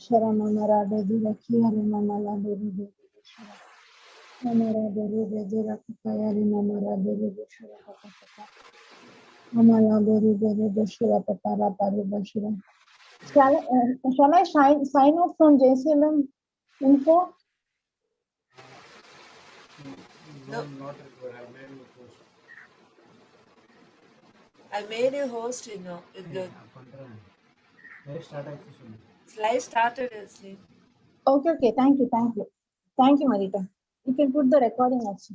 Shara Mamara Dedura Kiari Mamala Duru Shara Mamara Duru Dedura Kayari Mamara Duru Shara Papa Mamala Duru Shara Papara Paru Bashira. Shall I sign off from JCILM info? No, not required. I made you host, in the live started, actually. Okay, thank you, Marita. You can put the recording also.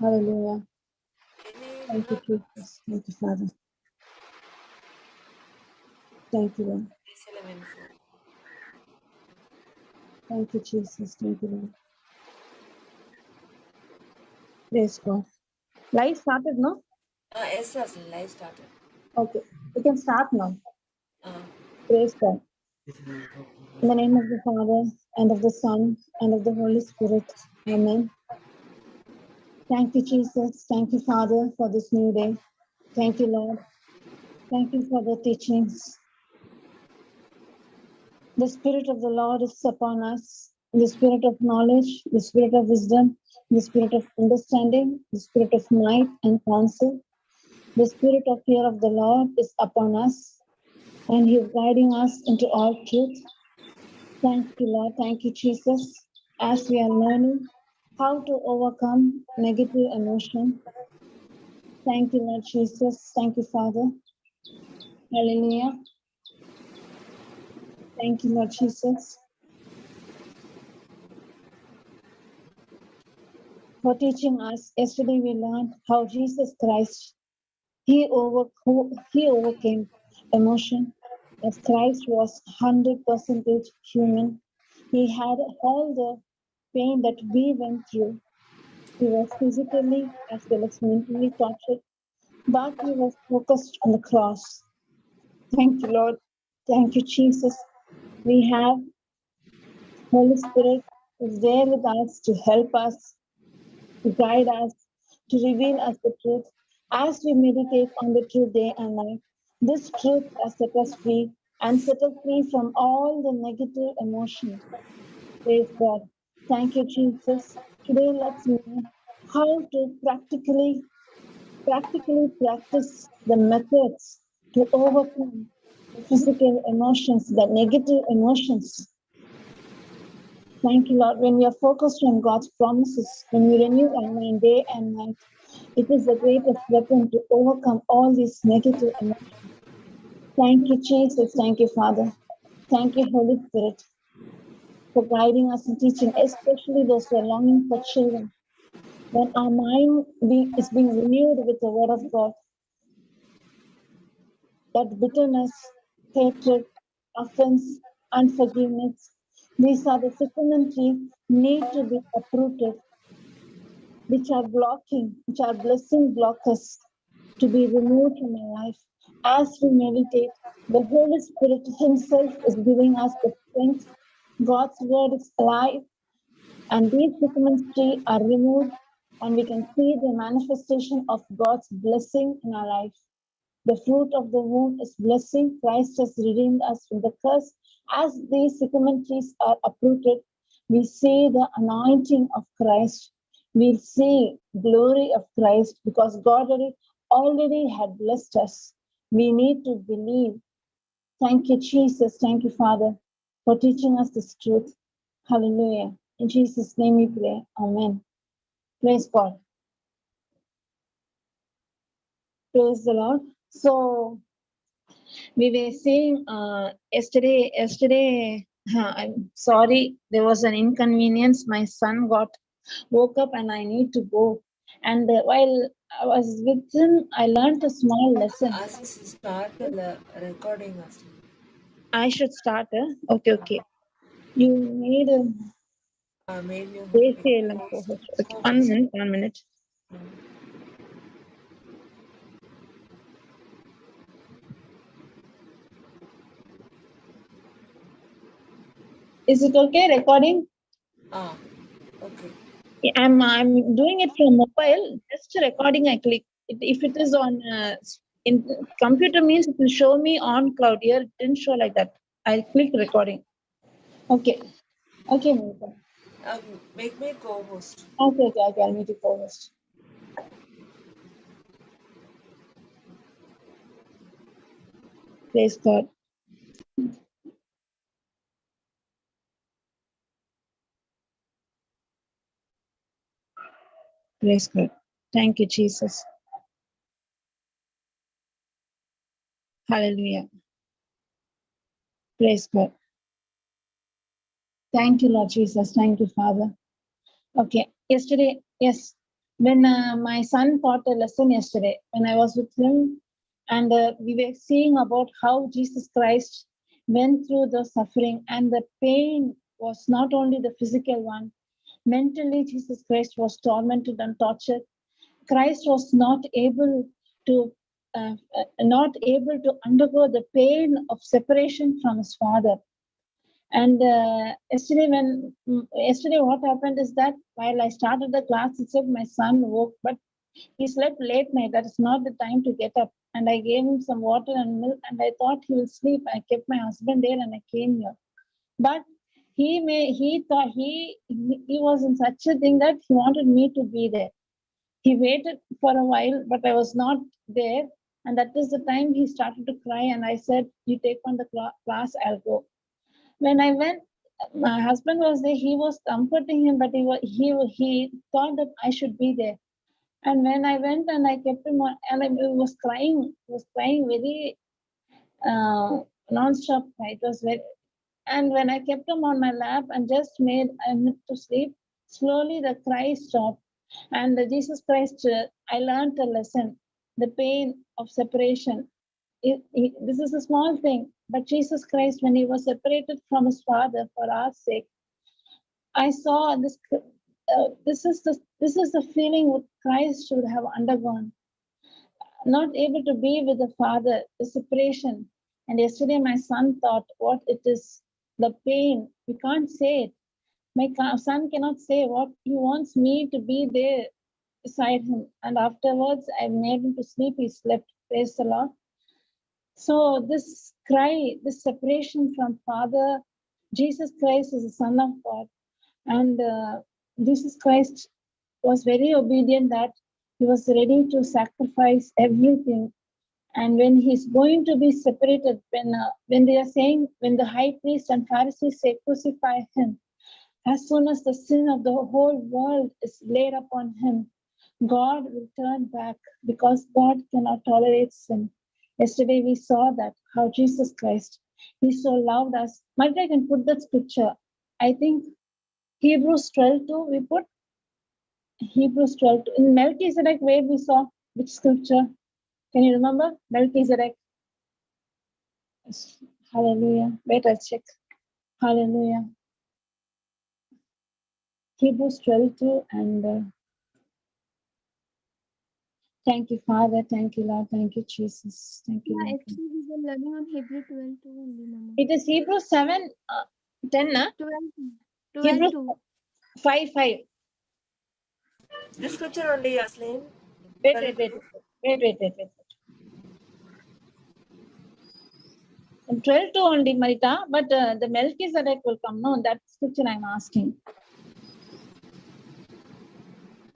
Hallelujah. Thank you, Jesus. Thank you, Father. Thank you, Lord. Thank you, Jesus. Thank you, Lord. Praise God. Live started, no? Yes, live started. Okay, we can start now. Praise God. In the name of the Father, and of the Son, and of the Holy Spirit. Amen. Thank you, Jesus. Thank you, Father, for this new day. Thank you, Lord. Thank you for the teachings. The Spirit of the Lord is upon us. The Spirit of knowledge, the Spirit of wisdom, the Spirit of understanding, the Spirit of might and counsel. The Spirit of fear of the Lord is upon us, and He is guiding us into all truth. Thank you, Lord. Thank you, Jesus. As we are learning how to overcome negative emotion. Thank you, Lord Jesus. Thank you, Father. Hallelujah. Thank you, Lord Jesus, for teaching us. Yesterday we learned how Jesus Christ, He overcame emotion. As Christ was 100% human, He had all the pain that we went through. He was physically as well as mentally tortured, but He was focused on the cross. Thank you, Lord. Thank you, Jesus. We have Holy Spirit is there with us to help us, to guide us, to reveal us the truth. As we meditate on the truth day and night, this truth has set us free and set us free from all the negative emotions. Praise God. Thank you, Jesus. Today, let's learn how to practically practice the methods to overcome the physical emotions, the negative emotions. Thank you, Lord. When we are focused on God's promises, when we renew our mind day and night, it is the greatest weapon to overcome all these negative emotions. Thank you, Jesus. Thank you, Father. Thank you, Holy Spirit, for guiding us and teaching, especially those who are longing for children. When our mind is being renewed with the Word of God, that bitterness, hatred, offense, unforgiveness, these are the supplementary need to be uprooted, which are blessing blockers to be removed from our life. As we meditate, the Holy Spirit Himself is giving us the strength. God's word is alive, and these supplementary are removed, and we can see the manifestation of God's blessing in our life. The fruit of the womb is blessing. Christ has redeemed us from the curse. As these supplementaries are uprooted, we see the anointing of Christ. We see glory of Christ because God already had blessed us. We need to believe. Thank you, Jesus. Thank you, Father, for teaching us this truth. Hallelujah. In Jesus' name we pray. Amen. Praise God. Praise the Lord. So we were saying yesterday, I'm sorry, there was an inconvenience. My son woke up and I need to go. And while I was with him, I learned a small lesson. As you start the recording, I should start. Okay. You need made JCILM co-host. Okay, 1 minute. Is it okay recording? I'm doing it from mobile. Just recording, I click. If it is on in computer means it will show me on cloud. Here it didn't show like that. I click recording. Okay. Okay, Monica. Make me co-host. Okay. I'll make you co-host. Praise God. Praise God. Thank you, Jesus. Hallelujah. Praise God. Thank you, Lord Jesus. Thank you, Father. Okay. Yesterday, yes, when my son taught a lesson yesterday, when I was with him, and we were seeing about how Jesus Christ went through the suffering, and the pain was not only the physical one. Mentally, Jesus Christ was tormented and tortured. Christ was not able to undergo the pain of separation from his Father. And yesterday, what happened is that while I started the class itself, my son woke, but he slept late night. That is not the time to get up. And I gave him some water and milk, and I thought he will sleep. I kept my husband there, and I came here. But he thought he was in such a thing that he wanted me to be there. He waited for a while, but I was not there. And that is the time he started to cry. And I said, "You take on the class, I'll go." When I went, my husband was there. He was comforting him, but he thought that I should be there. And when I went and I kept him on, and I was crying, very non-stop. It was very. And when I kept him on my lap and just made him to sleep, slowly the cry stopped. And Jesus Christ, I learned a lesson: the pain of separation. This is a small thing, but Jesus Christ, when he was separated from his Father for our sake, I saw this. This is the feeling what Christ should have undergone. Not able to be with the Father, the separation. And yesterday, my son thought what it is, the pain. We can't say it. My son cannot say what he wants me to be there beside him. And afterwards, I made him to sleep. He slept. Praise the Lord. So this cry, this separation from Father, Jesus Christ is the Son of God. And Jesus Christ was very obedient that he was ready to sacrifice everything. And when he's going to be separated, when they are saying, when the high priest and Pharisees say, "Crucify him," as soon as the sin of the whole world is laid upon him, God will turn back, because God cannot tolerate sin. Yesterday we saw that how Jesus Christ, he so loved us. Might I can put that scripture? I think Hebrews 12:2. We put Hebrews 12:2. In Melchizedek, where we saw which scripture? Can you remember? Melchizedek. Hallelujah. Wait, I'll check. Hallelujah. Hebrews 12:2 and thank you, Father. Thank you, Lord. Thank you, Jesus. Thank you, Lord. Actually, we were learning on Hebrew 12 only, Mama. It is Hebrews 7, 10, na? 12 Hebrews 2. 5. This scripture only, Yaslin. Wait. And 12 to only, Marita, but the Melchizedek will come. No, that scripture I'm asking.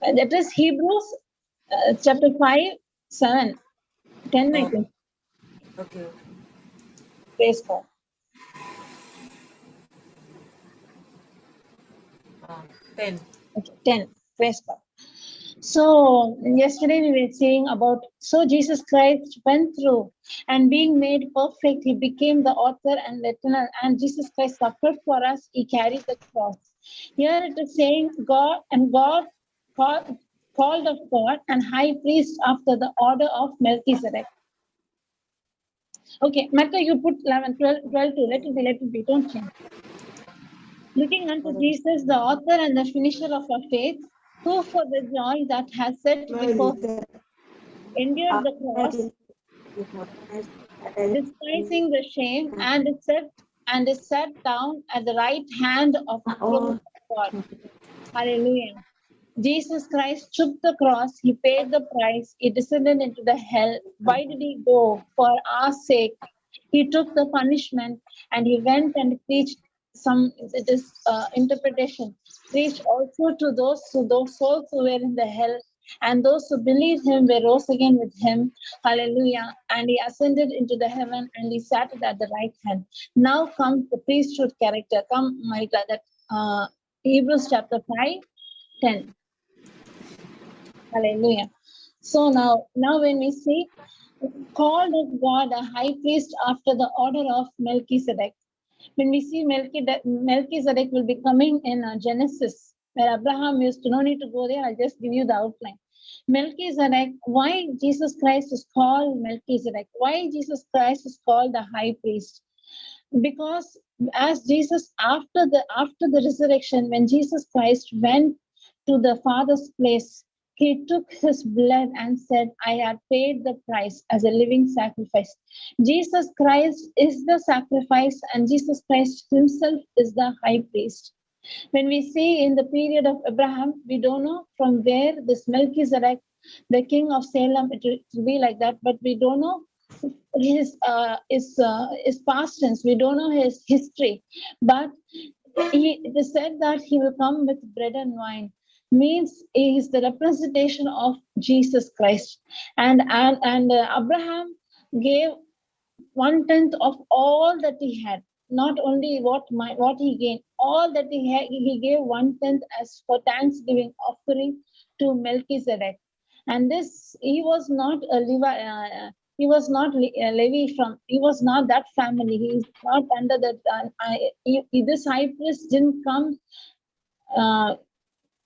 That is Hebrews chapter 5, 7, 10, I think. Okay. Praise God. 10. Okay, 10. Praise God. So yesterday we were saying about, so Jesus Christ went through and being made perfect, he became the author and lieutenant, and Jesus Christ suffered for us, he carried the cross. Here it is saying God called of God and high priest after the order of Melchizedek. Okay, Martha, you put 11, 12 2. Let it be, don't change. Looking unto Jesus, the author and the finisher of our faith, who for the joy that has set before him endured the cross, despising the shame, and is set down at the right hand of the throne of God. Hallelujah. Jesus Christ took the cross, he paid the price, he descended into the hell. Why did he go? For our sake. He took the punishment and he went and preached some interpretation. Preached also to those souls who were in the hell, and those who believed him were rose again with him. Hallelujah. And he ascended into the heaven and he sat at the right hand. Now comes the priesthood character. Come, Marika, that Hebrews chapter 5:10. Hallelujah. So now when we see called of God a high priest after the order of Melchizedek. When we see Melchizedek will be coming in Genesis, where Abraham used to, no need to go there, I'll just give you the outline. Melchizedek, why Jesus Christ is called Melchizedek? Why Jesus Christ is called the high priest? Because as Jesus, after the resurrection, when Jesus Christ went to the Father's place, he took his blood and said, I have paid the price as a living sacrifice. Jesus Christ is the sacrifice, and Jesus Christ himself is the high priest. When we see in the period of Abraham, we don't know from where this Melchizedek, the king of Salem, it will be like that, but we don't know his past tense. We don't know his history, but it is said that he will come with bread and wine. Means he is the representation of Jesus Christ, and Abraham gave 1/10 of all that he had. Not only what he gained, all that he had, he gave 1/10 as for thanksgiving offering to Melchizedek. And this, he was not a Levi. He was not Levi from. He was not that family. He is not under that. This high priest didn't come.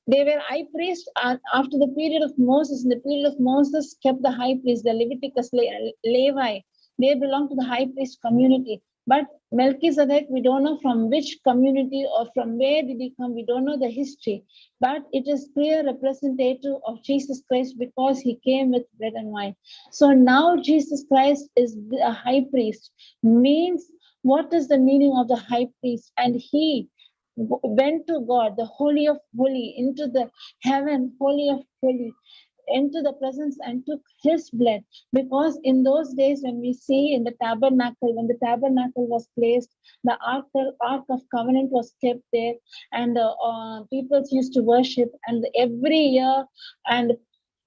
They were high priest after the period of Moses. In the period of Moses, kept the high priest, the Leviticus, Levi. They belong to the high priest community. But Melchizedek, we don't know from which community or from where did he come. We don't know the history. But it is clear representative of Jesus Christ because he came with bread and wine. So now Jesus Christ is a high priest. Means, what is the meaning of the high priest? And he went to God, the Holy of Holy, into the heaven, Holy of Holy, into the presence and took his blood. Because in those days, when we see in the tabernacle, when the tabernacle was placed, the ark of covenant was kept there, and people used to worship, and every year, and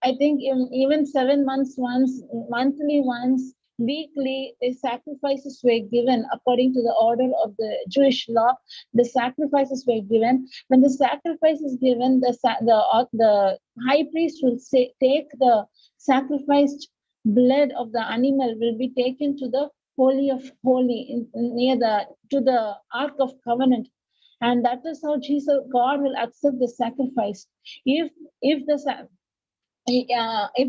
I think even 7 months once, monthly once, weekly, the sacrifices were given according to the order of the Jewish law. The sacrifices were given. When the sacrifice is given, the high priest will take the sacrificed blood of the animal will be taken to the holy of holy to the ark of covenant, and that is how God will accept the sacrifice. If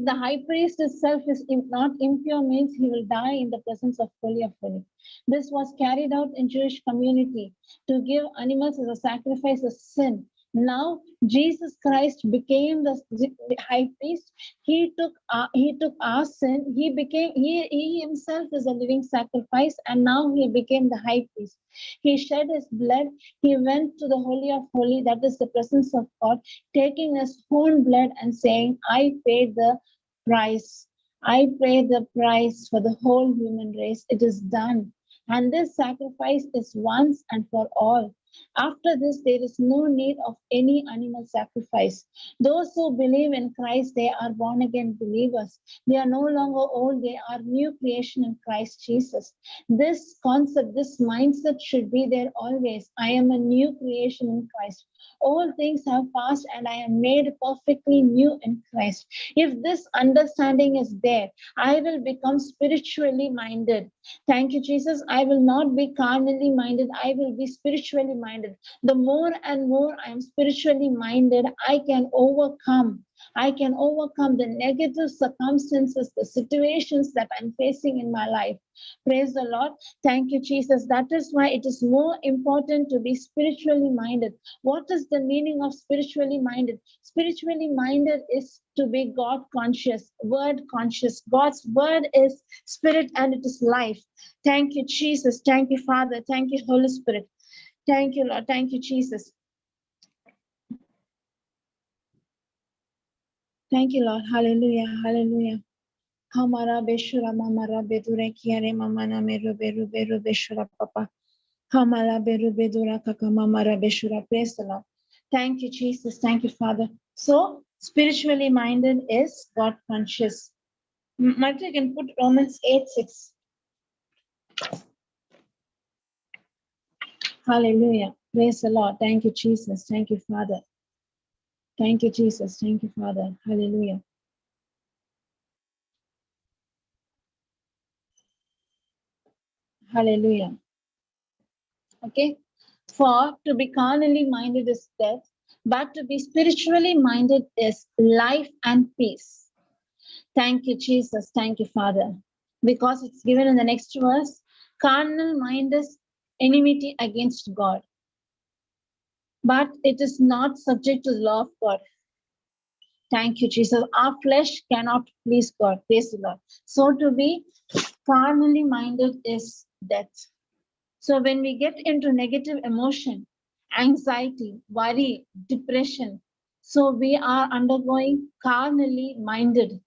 the high priest itself is not impure, means he will die in the presence of Holy of Holy. This was carried out in Jewish community to give animals as a sacrifice of sin. Now Jesus Christ became the high priest. He took our sin. He himself is a living sacrifice, and now he became the high priest. He shed his blood. He went to the Holy of Holy, that is the presence of God, taking his own blood and saying, I paid the price. I paid the price for the whole human race. It is done. And this sacrifice is once and for all. After this, there is no need of any animal sacrifice. Those who believe in Christ, they are born again believers. They are no longer old, they are new creation in Christ Jesus. This concept, this mindset should be there always. I am a new creation in Christ. All things have passed and I am made perfectly new in Christ. If this understanding is there, I will become spiritually minded. Thank you, Jesus. I will not be carnally minded. I will be spiritually minded. The more and more I am spiritually minded, I can overcome. I can overcome the negative circumstances, the situations that I'm facing in my life. Praise the Lord. Thank you, Jesus. That is why it is more important to be spiritually minded. What is the meaning of spiritually minded? Spiritually minded is to be God conscious, word conscious. God's word is spirit and it is life. Thank you, Jesus. Thank you, Father. Thank you, Holy Spirit. Thank you, Lord. Thank you, Jesus. Thank you, Lord. Hallelujah. Hallelujah. Hamara Beshura Mamara Bedure Kiare Mamana Meru Beru Beru Beshura Papa. Hamala Beru Bedura Kakamamara Beshura. Praise the Lord. Thank you, Jesus. Thank you, Father. So, spiritually minded is God conscious. Martha, you can put Romans 8:6. Hallelujah. Praise the Lord. Thank you, Jesus. Thank you, Father. Thank you, Jesus. Thank you, Father. Hallelujah. Hallelujah. Okay. For to be carnally minded is death, but to be spiritually minded is life and peace. Thank you, Jesus. Thank you, Father. Because it's given in the next verse, carnal mind is enmity against God, but it is not subject to the law of God. Thank you, Jesus. Our flesh cannot please God. Praise the Lord. So to be carnally minded is death. So when we get into negative emotion, anxiety, worry, depression, so we are undergoing carnally minded,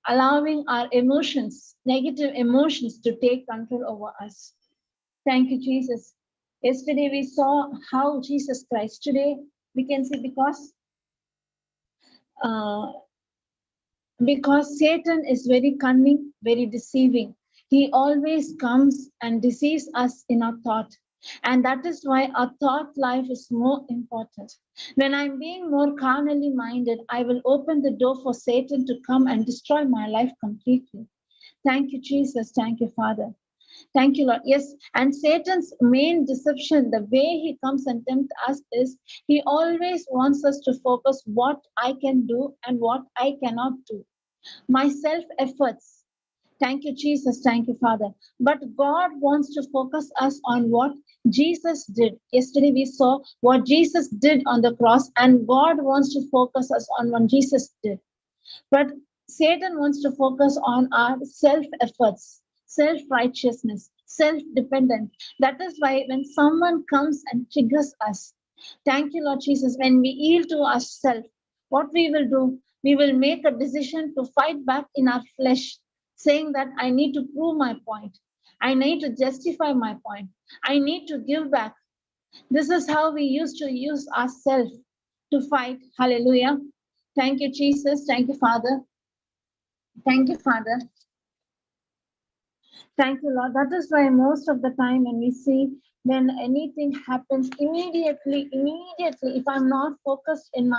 allowing our emotions, negative emotions to take control over us. Thank you, Jesus. Yesterday we saw how Jesus Christ, today we can see because Satan is very cunning, very deceiving. He always comes and deceives us in our thought. And that is why our thought life is more important. When I'm being more carnally minded, I will open the door for Satan to come and destroy my life completely. Thank you, Jesus. Thank you, Father. Thank you, Lord. Yes, and Satan's main deception, the way he comes and tempts us, is he always wants us to focus what I can do and what I cannot do. My self efforts. Thank you, Jesus. Thank you, Father. But God wants to focus us on what Jesus did. Yesterday we saw what Jesus did on the cross, and God wants to focus us on what Jesus did. But Satan wants to focus on our self efforts, self righteousness, self dependence. That is why when someone comes and triggers us, thank you, Lord Jesus, when we yield to ourselves, what we will do, we will make a decision to fight back in our flesh, saying that I need to prove my point. I need to justify my point. I need to give back. This is how we used to use ourselves to fight. Hallelujah. Thank you, Jesus. Thank you, Father. Thank you, Father. Thank you, Lord. That is why most of the time when we see when anything happens, immediately, if I'm not focused in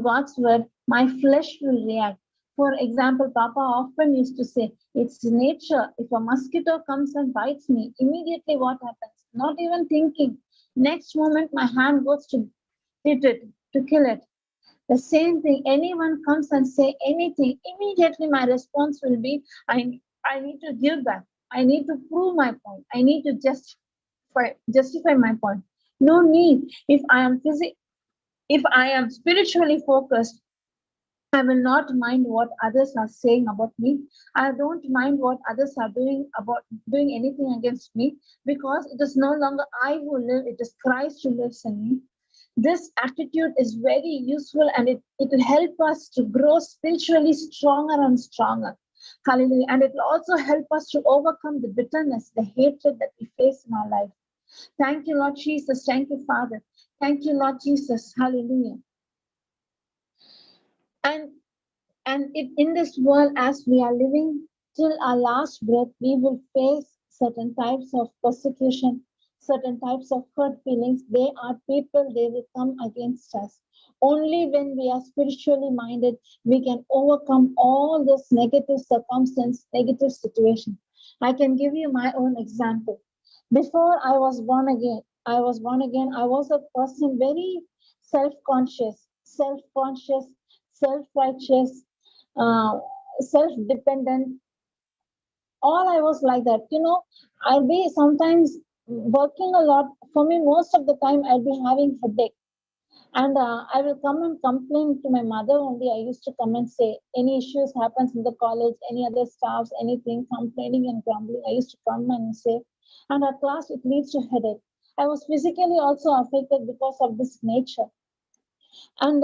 God's word, my flesh will react. For example, Papa often used to say, it's nature. If a mosquito comes and bites me, immediately what happens? Not even thinking. Next moment, my hand goes to hit it, to kill it. The same thing, anyone comes and say anything, immediately my response will be, I need to give back. I need to prove my point. I need to justify my point. No need. If I am spiritually focused, I will not mind what others are saying about me. I don't mind what others are doing anything against me, because it is no longer I who live, it is Christ who lives in me. This attitude is very useful, and it will help us to grow spiritually stronger and stronger. Hallelujah. And it will also help us to overcome the bitterness, the hatred that we face in our life. Thank you, Lord Jesus. Thank you, Father. Thank you, Lord Jesus. Hallelujah. In this world, as we are living till our last breath, we will face certain types of persecution, certain types of hurt feelings. They are people, they will come against us. Only when we are spiritually minded, we can overcome all this negative circumstance, negative situation. I can give you my own example. Before I was born again, I was a person very self-conscious, self-righteous, uh, self-dependent. All I was like that. I'll be sometimes working a lot. For me, most of the time, I'll be having headache. And I will come and complain to my mother only. I used to come and say, any issues happens in the college, any other staffs, anything, complaining and grumbling. I used to come and say, and at last it leads to headache. I was physically also affected because of this nature. And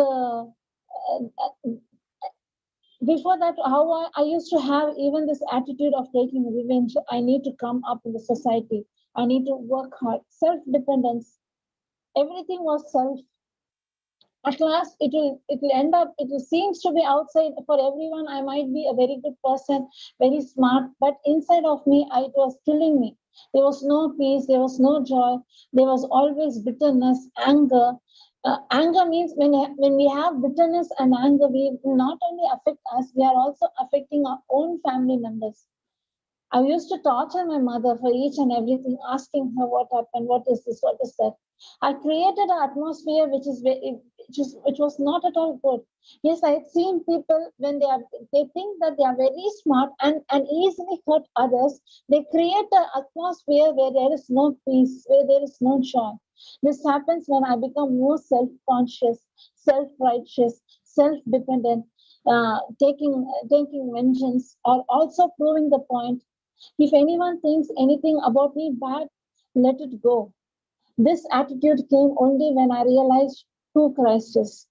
before that, how I used to have even this attitude of taking revenge. I need to come up in the society. I need to work hard. Self-dependence. Everything was self. At last, it will end up. It seems to be outside for everyone. I might be a very good person, very smart, but inside of me, it was killing me. There was no peace. There was no joy. There was always bitterness, anger. Anger means when we have bitterness and anger, we not only affect us, we are also affecting our own family members. I used to torture my mother for each and everything, asking her what happened, what is this, what is that. I created an atmosphere which was not at all good. Yes, I had seen people when they think that they are very smart and easily hurt others. They create an atmosphere where there is no peace, where there is no joy. This happens when I become more self-conscious, self-righteous, self-dependent, taking vengeance, or also proving the point. If anyone thinks anything about me bad, let it go. This attitude came only when I realized who Christ is.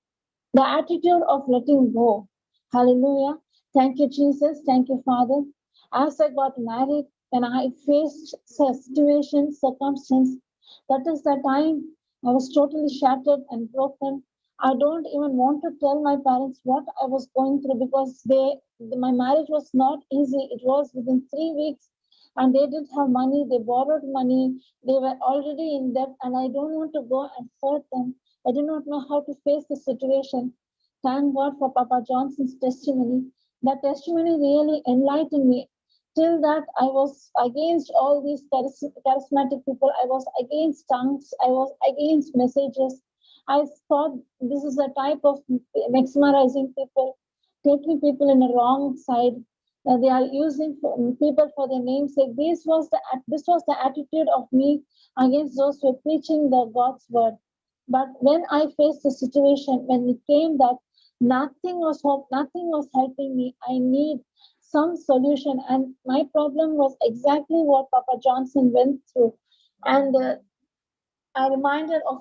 The attitude of letting go. Hallelujah. Thank you, Jesus. Thank you, Father. As I got married, when I faced a situation, circumstance, that is the time I was totally shattered and broken. I don't even want to tell my parents what I was going through because my marriage was not easy. It was within 3 weeks and they didn't have money. They borrowed money. They were already in debt and I don't want to go and hurt them. I did not know how to face the situation. Thank God for Papa Johnson's testimony. That testimony really enlightened me. Till that, I was against all these charismatic people. I was against tongues. I was against messages. I thought this is a type of mesmerizing people, taking people in a wrong side. They are using people for their namesake. This was the attitude of me against those who are preaching the God's word. But when I faced the situation, when it came that nothing was hope, nothing was helping me, I need some solution. And my problem was exactly what Papa Johnson went through. And I reminded of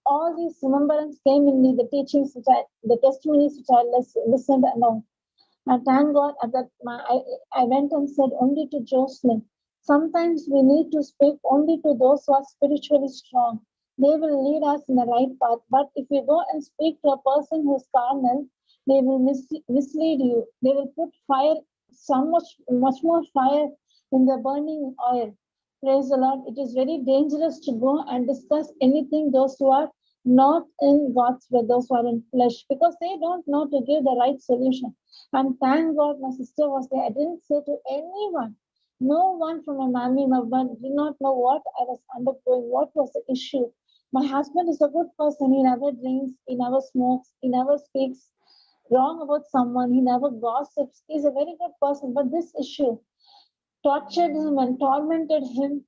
all these remembrance came in me, the teachings, the testimonies which I listened and all. And thank God at that I went and said only to Jocelyn, sometimes we need to speak only to those who are spiritually strong. They will lead us in the right path. But if you go and speak to a person who is carnal, they will mislead you. They will put fire, much more fire in the burning oil. Praise the Lord. It is very dangerous to go and discuss anything those who are not in God's way, those who are in flesh, because they don't know to give the right solution. And thank God my sister was there. I didn't say to anyone, no one from my mommy, my mom did not know what I was undergoing, what was the issue. My husband is a good person. He never drinks, he never smokes, he never speaks wrong about someone, he never gossips. He's a very good person. But this issue tortured him and tormented him.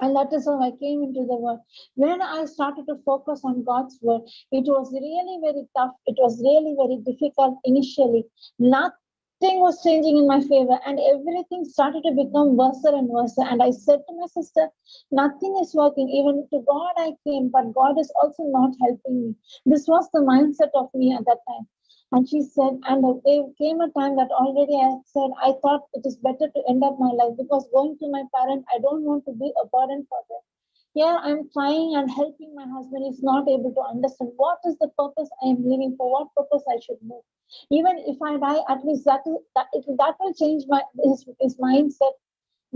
And that is how I came into the world. When I started to focus on God's word, it was really very tough. It was really very difficult initially. Nothing was changing in my favor, and everything started to become worse and worse. And I said to my sister, nothing is working. Even to God I came, but God is also not helping me. This was the mindset of me at that time. And she said, and there came a time that already I said, I thought it is better to end up my life because going to my parent, I don't want to be a burden for them. Here I'm trying and helping my husband is not able to understand what is the purpose I am living for, what purpose I should live. Even if I die, at least that will change his mindset.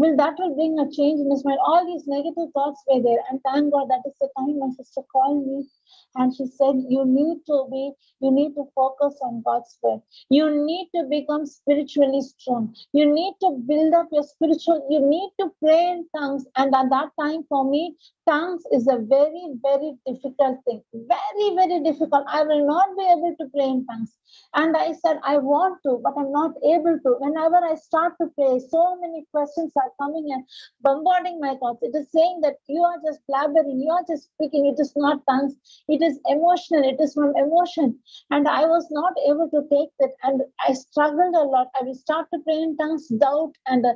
That will bring a change in his mind. All these negative thoughts were there. And thank God that is the time my sister called me and she said, you need to focus on God's word. You need to become spiritually strong. You need to build up your you need to pray in tongues. And at that time for me, tongues is a very, very difficult thing. Very, very difficult. I will not be able to pray in tongues. And I said, I want to, but I'm not able to. Whenever I start to pray, so many questions are are coming and bombarding my thoughts. It is saying that you are just blabbering, you are just speaking. It is not tongues. It is emotional. It is from emotion. And I was not able to take that. And I struggled a lot. I will start to pray in tongues, doubt, and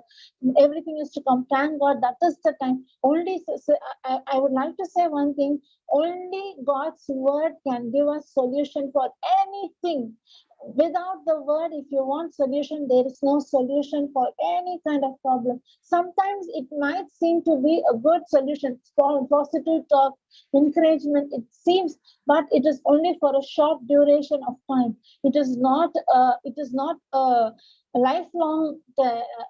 everything used to come. Thank God, that is the time. Only, I would like to say one thing. Only God's word can give us solution for anything. Without the word, if you want solution, there is no solution for any kind of problem. Sometimes it might seem to be a good solution, positive talk, encouragement, it seems, but it is only for a short duration of time. It is not a lifelong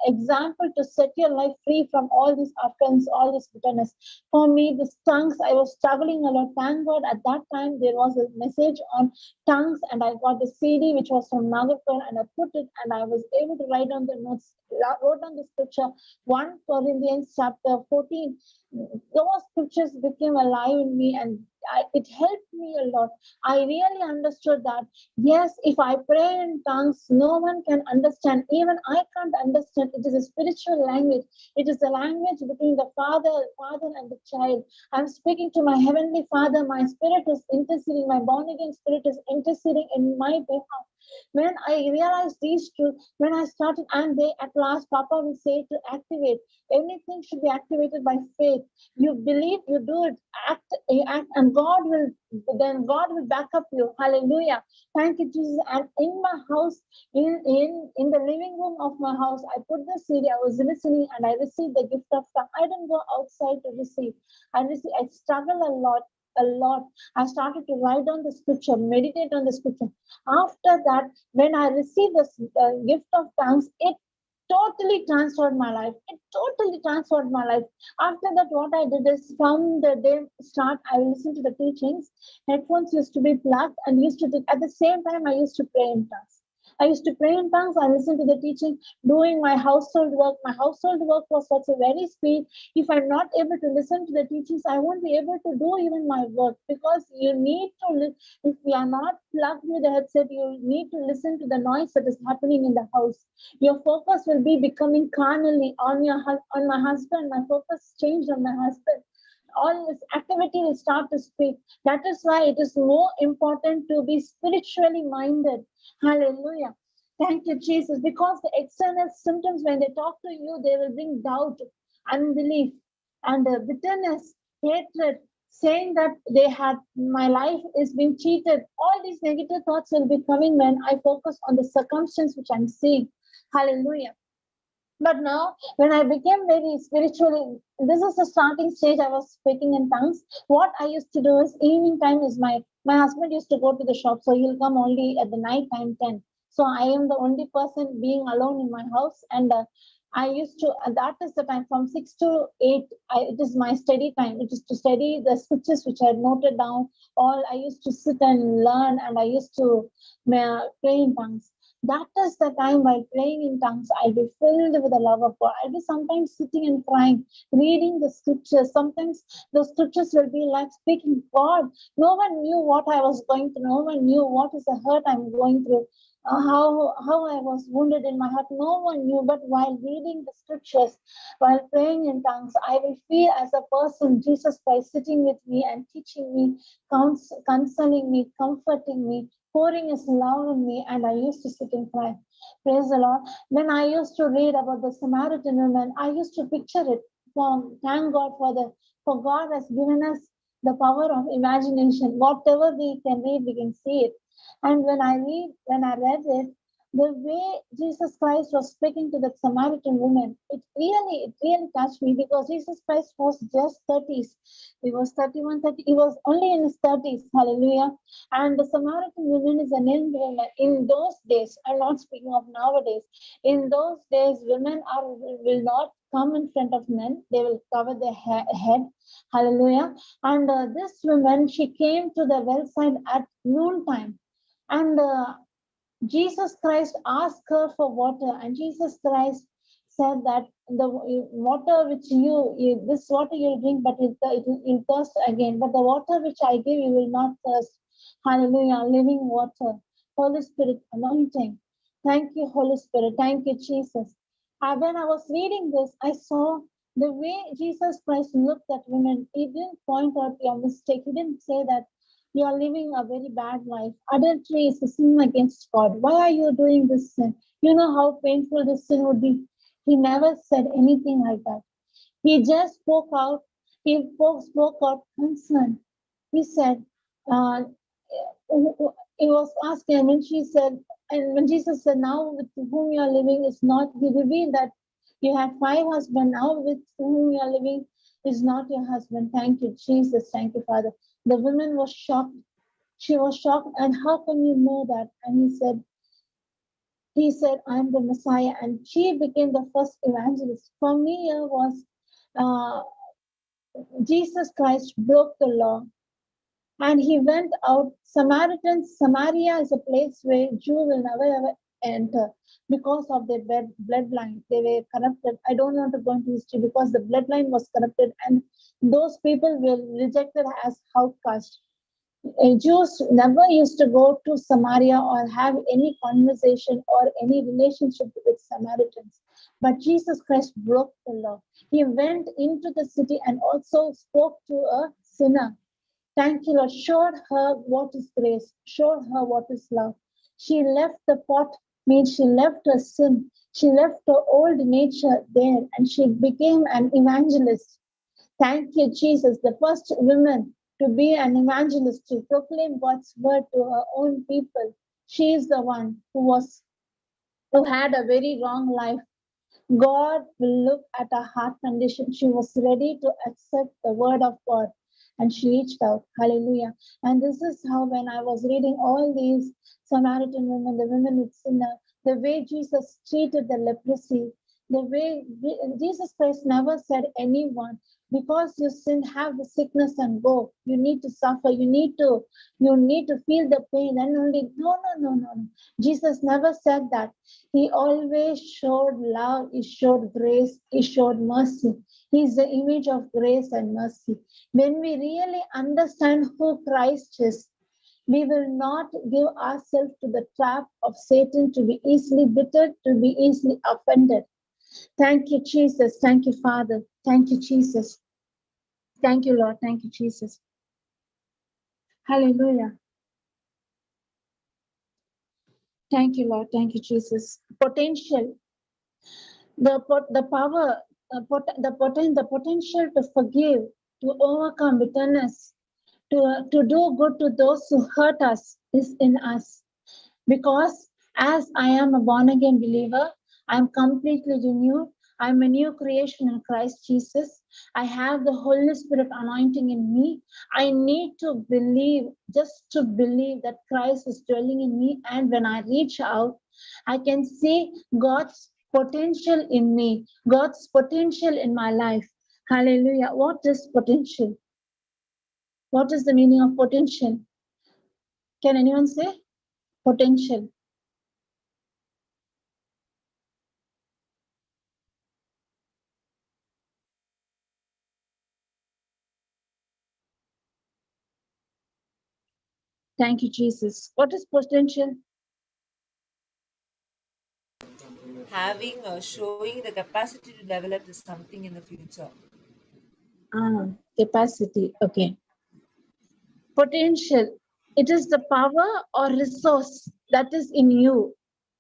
example to set your life free from all this offense, all this bitterness. For me, the tongues, I was struggling a lot. Thank God at that time there was a message on tongues, and I got the CD which was from Nagarpur, and I put it, and I was able to write down the notes, wrote down the scripture, 1 Corinthians chapter 14. Those scriptures became alive in me, and it helped me a lot. I really understood that, yes, if I pray in tongues, no one can understand. Even I can't understand. It is a spiritual language. It is the language between the father and the child. I'm speaking to my heavenly Father. My spirit is interceding. My born again spirit is interceding in my behalf. When I realized these truths, when I started, and they at last, Papa will say to activate. Anything should be activated by faith. You believe, you do it, you act, and God will back up you. Hallelujah. Thank you, Jesus. And in my house, in the living room of my house, I put the CD, I was listening, and I received the gift of tongue. I didn't go outside to receive. I struggle a lot. I started to write down the scripture, meditate on the scripture. After that, when I received the gift of tongues, it totally transformed my life. It totally transformed my life. After that, what I did is, from the day start, I listened to the teachings. Headphones used to be plugged, and at the same time, I used to pray in tongues. I used to pray in tongues. I listened to the teaching, doing my household work. My household work was such a very speed. If I'm not able to listen to the teachings, I won't be able to do even my work, because you need to if we are not plugged with the headset, you need to listen to the noise that is happening in the house. Your focus will be becoming carnally on my husband. My focus changed on my husband. All this activity will start to speak. That is why it is more important to be spiritually minded. Hallelujah. Thank you, Jesus. Because the external symptoms, when they talk to you, they will bring doubt, unbelief, and bitterness, hatred, saying that my life is being cheated. All these negative thoughts will be coming when I focus on the circumstance which I'm seeing. Hallelujah. But now, when I became very spiritually, this is the starting stage. I was speaking in tongues. What I used to do is, evening time is my husband used to go to the shop, so he'll come only at the night time 10. So I am the only person being alone in my house, and I used to. That is the time from 6 to 8. It is my study time. It is to study the scriptures which I had noted down. All I used to sit and learn, and I used to pray in tongues. That is the time, while praying in tongues, I'll be filled with the love of God. I'll be sometimes sitting and crying, reading the scriptures. Sometimes the scriptures will be like speaking, God. No one knew what I was going through. No one knew what is the hurt I'm going through. How I was wounded in my heart. No one knew. But while reading the scriptures, while praying in tongues, I will feel as a person, Jesus Christ sitting with me and teaching me, consoling me, comforting me, pouring his love in me, and I used to sit and cry. Praise the Lord. When I used to read about the Samaritan woman, I used to picture it. Thank God for God has given us the power of imagination. Whatever we can read, we can see it. And when I read it, the way Jesus Christ was speaking to that Samaritan woman, it really touched me, because Jesus Christ was just 30s. He was 31, 30. He was only in his 30s. Hallelujah. And the Samaritan woman is an named woman. In those days, I'm not speaking of nowadays. In those days, women will not come in front of men. They will cover their head. Hallelujah. And this woman, she came to the well side at noontime. And Jesus Christ asked her for water, and Jesus Christ said that the water which this water you'll drink, but you'll thirst again. But the water which I give you will not thirst. Hallelujah. Living water. Holy Spirit anointing. Thank you, Holy Spirit. Thank you, Jesus. When I was reading this, I saw the way Jesus Christ looked at women. He didn't point out your mistake. He didn't say that you are living a very bad life. Adultery is a sin against God. Why are you doing this sin? You know how painful this sin would be. He never said anything like that. He just spoke out. Spoke out concern. He said, uh, he was asking, when she said, and when Jesus said, now with whom you are living is not, he revealed that you had 5 husbands, now with whom you are living is not your husband. Thank you, Jesus. Thank you, Father. The woman was shocked. She was shocked. And how can you know that? And he said, I'm the Messiah. And she became the first evangelist. For me, was uh, Jesus Christ broke the law and he went out. Samaria is a place where Jew will never ever enter because of their bloodline. They were corrupted. I don't want to go into history because the bloodline was corrupted and those people were rejected as outcasts. Jews never used to go to Samaria or have any conversation or any relationship with Samaritans. But Jesus Christ broke the law. He went into the city and also spoke to a sinner. Thank you, Lord. Showed her what is grace, showed her what is love. She left the pot, means she left her sin, she left her old nature there, and she became an evangelist. Thank you, Jesus, the first woman to be an evangelist, to proclaim God's word to her own people. She is the one who had a very wrong life. God will look at her heart condition. She was ready to accept the word of God and she reached out. Hallelujah. And this is how, when I was reading all these Samaritan women, the women with sinner, the way Jesus treated the leprosy, the way Jesus Christ never said anyone, because you sin, have the sickness and go. You need to suffer. You need to feel the pain and only. No. Jesus never said that. He always showed love, he showed grace, he showed mercy. He is the image of grace and mercy. When we really understand who Christ is, we will not give ourselves to the trap of Satan to be easily bitter, to be easily offended. Thank you, Jesus. Thank you, Father. Thank you, Jesus. Thank you, Lord. Thank you, Jesus. Hallelujah. Thank you, Lord. Thank you, Jesus. Potential. The power, the potential to forgive, to overcome bitterness, to do good to those who hurt us is in us. Because as I am a born again believer, I'm completely renewed. I'm a new creation in Christ Jesus. I have the Holy Spirit anointing in me. I need to believe, just to believe that Christ is dwelling in me. And when I reach out, I can see God's potential in me, God's potential in my life. Hallelujah. What is potential? What is the meaning of potential? Can anyone say? Potential. Thank you, Jesus. What is potential? Showing the capacity to develop something in the future. Capacity. Okay. Potential. It is the power or resource that is in you.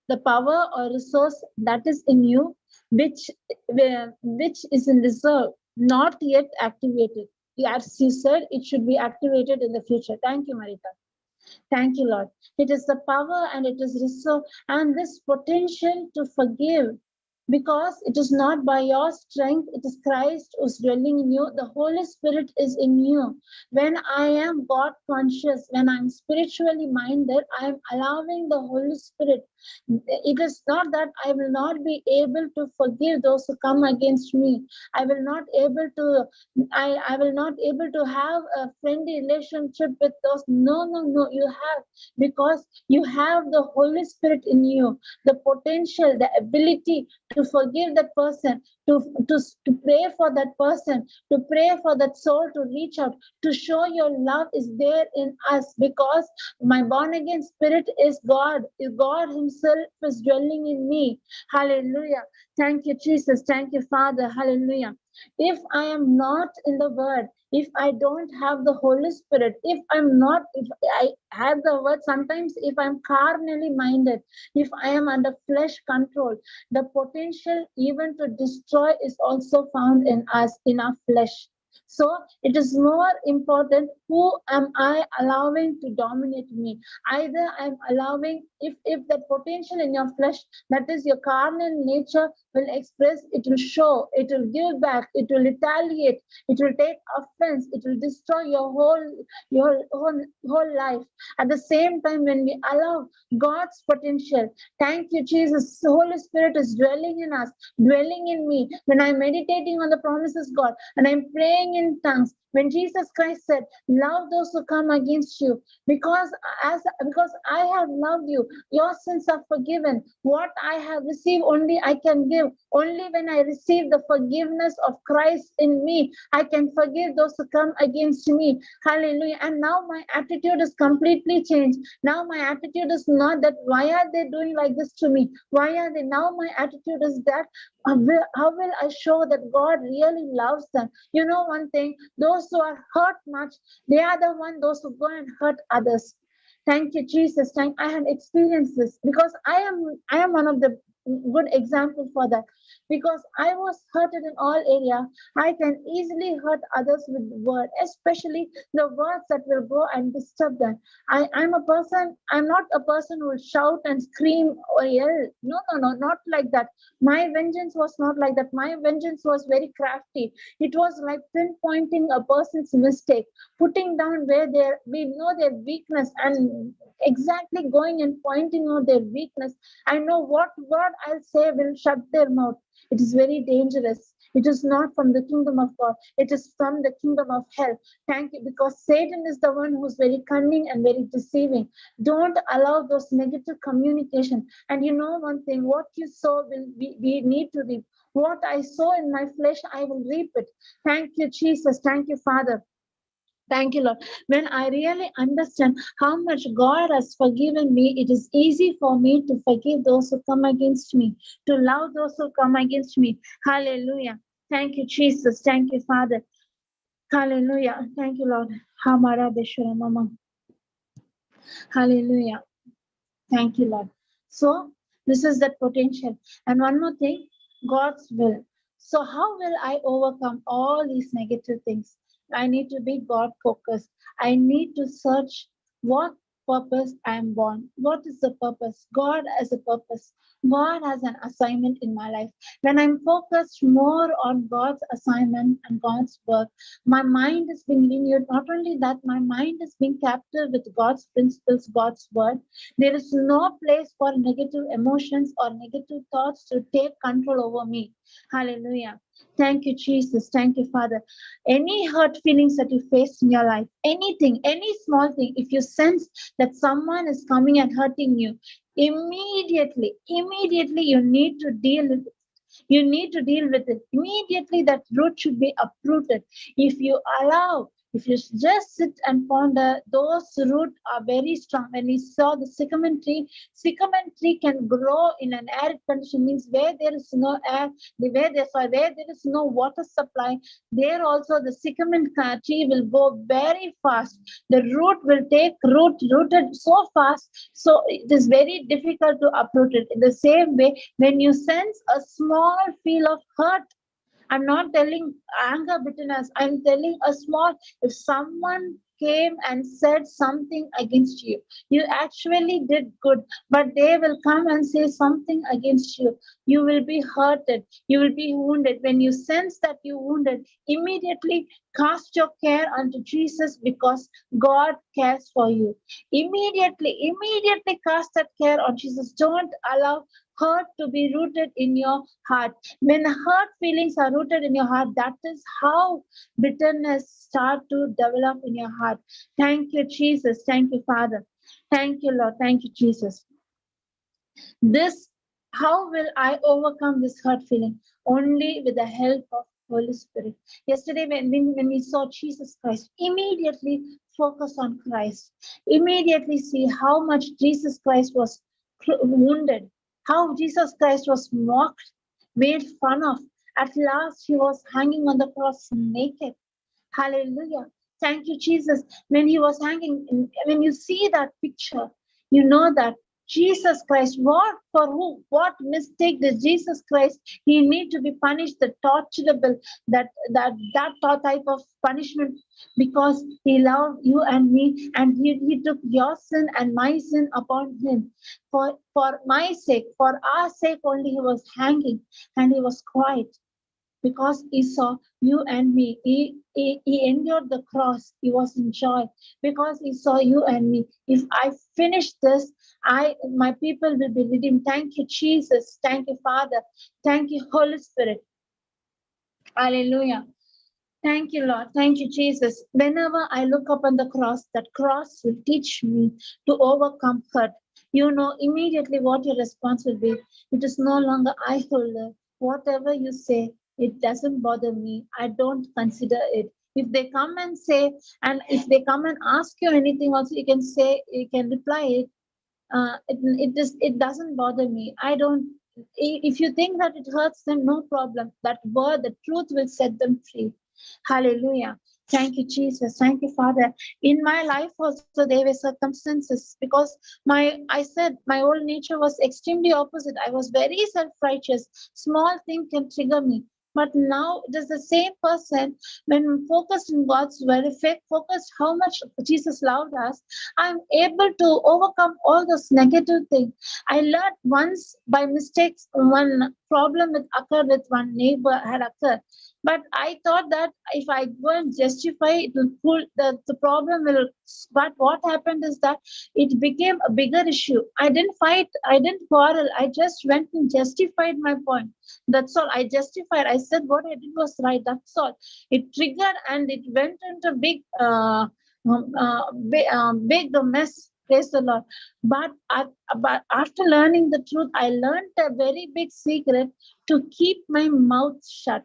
The power or resource that is in you, which is in reserve, not yet activated. As you said, it should be activated in the future. Thank you, Marita. Thank you, Lord. It is the power and it is reserve and this potential to forgive, because it is not by your strength, it is Christ who's dwelling in you. The Holy Spirit is in you. When I am God conscious, when I'm spiritually minded, I am allowing the Holy Spirit. It is not that I will not be able to forgive those who come against me. I will not able to. I will not able to have a friendly relationship with those. No. You have, because you have the Holy Spirit in you, the potential, the ability to forgive that person, to pray for that person, to pray for that soul to reach out, to show your love is there in us, because my born again spirit is God. God Himself is dwelling in me. Hallelujah. Thank you, Jesus. Thank you, Father. Hallelujah. If I am not in the Word, if I don't have the Holy Spirit, if I have the Word, sometimes if I'm carnally minded, if I am under flesh control, the potential even to destroy is also found in us, in our flesh. So it is more important, who am I allowing to dominate me? Either I'm allowing, if the potential in your flesh, that is your carnal nature, will express, it will show, it will give back, it will retaliate, it will take offense, it will destroy your whole life. At the same time, when we allow God's potential, thank you, Jesus, the Holy Spirit is dwelling in us, dwelling in me. When I'm meditating on the promises God and I'm praying in tongues, when Jesus Christ said, love those who come against you, because I have loved you, your sins are forgiven. What I have received only I can give. Only when I receive the forgiveness of Christ in me, I can forgive those who come against me. Hallelujah. And now my attitude is completely changed. Now my attitude is not that, why are they doing like this to me? Why are they? Now my attitude is that, how will I show that God really loves them? You know one thing, those who are hurt much, they are the those who go and hurt others. Thank you, Jesus. I have experienced this, because I am one of the good example for that, because I was hurted in all area. I can easily hurt others with the word, especially the words that will go and disturb them. I'm not a person who will shout and scream or yell. No, no, no, not like that. My vengeance was not like that. My vengeance was very crafty. It was like pinpointing a person's mistake, putting down where we know their weakness, and exactly going and pointing out their weakness. I know what word I'll say will shut their mouth. It is very dangerous. It is not from the kingdom of God. It is from the kingdom of hell. Thank you, because Satan is the one who's very cunning and very deceiving. Don't allow those negative communication. And you know one thing, what you sow will we need to reap. What I sow in my flesh, I will reap it. Thank you, Jesus. Thank you, Father. Thank you, Lord. When I really understand how much God has forgiven me, it is easy for me to forgive those who come against me, to love those who come against me. Hallelujah. Thank you, Jesus. Thank you, Father. Hallelujah. Thank you, Lord. Hamara Beshara Mama. Hallelujah. Thank you, Lord. So, this is that potential. And one more thing, God's will. So, how will I overcome all these negative things? I need to be God focused. I need to search what purpose I am born. What is the purpose? God has a purpose. God has an assignment in my life. When I'm focused more on God's assignment and God's work, my mind is being renewed. Not only that, my mind is being captured with God's principles, God's word. There is no place for negative emotions or negative thoughts to take control over me. Hallelujah. Thank you, Jesus. Thank you, Father. Any hurt feelings that you face in your life, anything, any small thing, if you sense that someone is coming and hurting you, immediately, you need to deal with it. You need to deal with it. Immediately, that root should be uprooted. If you just sit and ponder, those roots are very strong. When we saw the sycamore tree can grow in an arid condition, means where there is no air, where there is no water supply, there also the sycamore tree will go very fast. The root will take rooted so fast, so it is very difficult to uproot it. In the same way, when you sense a small feel of hurt, I'm not telling anger, bitterness. I'm telling a small, if someone came and said something against you, you actually did good, but they will come and say something against you. You will be hurted. You will be wounded. When you sense that you're wounded, immediately cast your care unto Jesus, because God cares for you. Immediately cast that care on Jesus. Don't allow hurt to be rooted in your heart. When hurt feelings are rooted in your heart, that is how bitterness start to develop in your heart. Thank you, Jesus. Thank you, Father. Thank you, Lord. Thank you, Jesus. This How will I overcome this hurt feeling? Only with the help of Holy Spirit. Yesterday, when we saw Jesus Christ, immediately focus on Christ. Immediately see how much Jesus Christ was wounded, how Jesus Christ was mocked, made fun of. At last, he was hanging on the cross naked. Hallelujah. Thank you, Jesus. When he was hanging, when you see that picture, you know that Jesus Christ, what for who, what mistake did Jesus Christ? He need to be punished, the torturable, that type of punishment, because he loved you and me, and he took your sin and my sin upon him. For my sake, for our sake only, he was hanging and he was quiet because he saw you and me. He endured the cross. He was in joy because he saw you and me. If I finish this, my people will be redeemed. Thank you, Jesus. Thank you, Father. Thank you, Holy Spirit. Hallelujah. Thank you, Lord. Thank you, Jesus. Whenever I look upon the cross, that cross will teach me to overcome hurt. You know immediately what your response will be. It is no longer I who live. Whatever you say, it doesn't bother me. I don't consider it. If they come and say, and if they come and ask you anything, also you can say, you can reply it. It doesn't bother me. I don't. If you think that it hurts them, no problem. That word, the truth will set them free. Hallelujah. Thank you, Jesus. Thank you, Father. In my life also there were circumstances because I said my whole nature was extremely opposite. I was very self-righteous. Small thing can trigger me. But now it is the same person when focused in God's word, if I focused how much Jesus loved us, I'm able to overcome all those negative things. I learned once by mistakes, one problem with occurred with one neighbor had occurred. But I thought that if I go and justify it, will pull the problem will. But what happened is that it became a bigger issue. I didn't fight, I didn't quarrel. I just went and justified my point. That's all. I justified. I said what I did was right. That's all. It triggered and it went into big mess. Praise the Lord. But after learning the truth, I learned a very big secret to keep my mouth shut.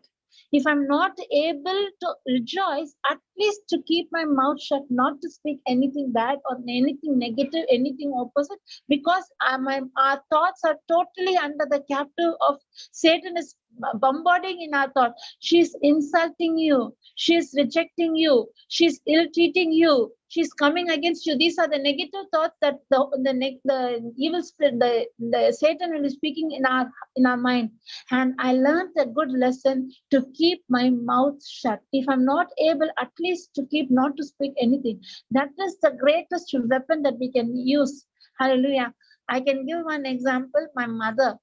If I'm not able to rejoice, at least to keep my mouth shut, not to speak anything bad or anything negative, anything opposite, because our thoughts are totally under the captive of Satan is bombarding in our thought. She's insulting you. She's rejecting you. She's ill-treating you. She's coming against you. These are the negative thoughts that the evil spirit, the Satan will be speaking in our mind. And I learned a good lesson to keep my mouth shut. If I'm not able, at least to keep not to speak anything. That is the greatest weapon that we can use. Hallelujah. I can give one example. My mother.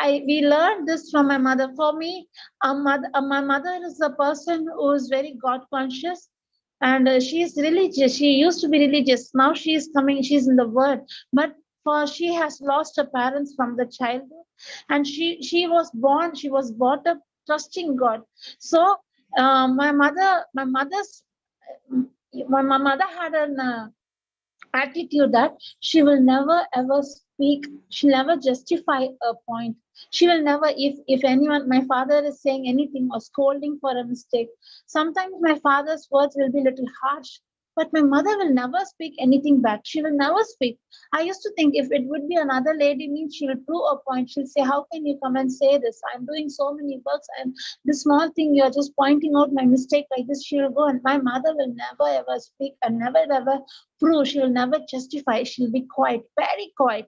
We learned this from my mother. For me, my mother is a person who is very God conscious, and she is religious. She used to be religious. Now she is coming. She's in the Word, but for she has lost her parents from the childhood, and she was born. She was brought up trusting God. So my mother had an attitude that she will never ever speak, she'll never justify a point. She will never, if anyone, my father is saying anything or scolding for a mistake, sometimes my father's words will be a little harsh, but my mother will never speak anything back. She will never speak. I used to think if it would be another lady, means she will prove a point. She'll say, how can you come and say this? I'm doing so many works and this small thing you're just pointing out my mistake like this. She will go, and my mother will never ever speak and never ever prove. She will never justify. She'll be quiet, very quiet.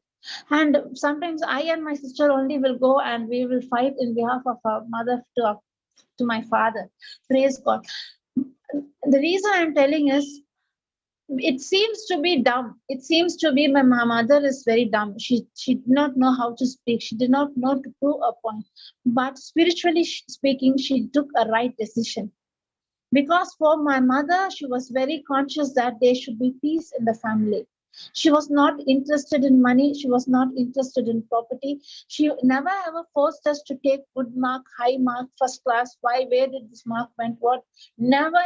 And sometimes I and my sister only will go and we will fight in behalf of our mother to my father. Praise God. The reason I'm telling is, it seems to be dumb. It seems to be my mother is very dumb. She did not know how to speak. She did not know to prove a point. But spiritually speaking, she took a right decision. Because for my mother, she was very conscious that there should be peace in the family. She was not interested in money. She was not interested in property. She never ever forced us to take good mark, high mark, first class. Why? Where did this mark went? What? Never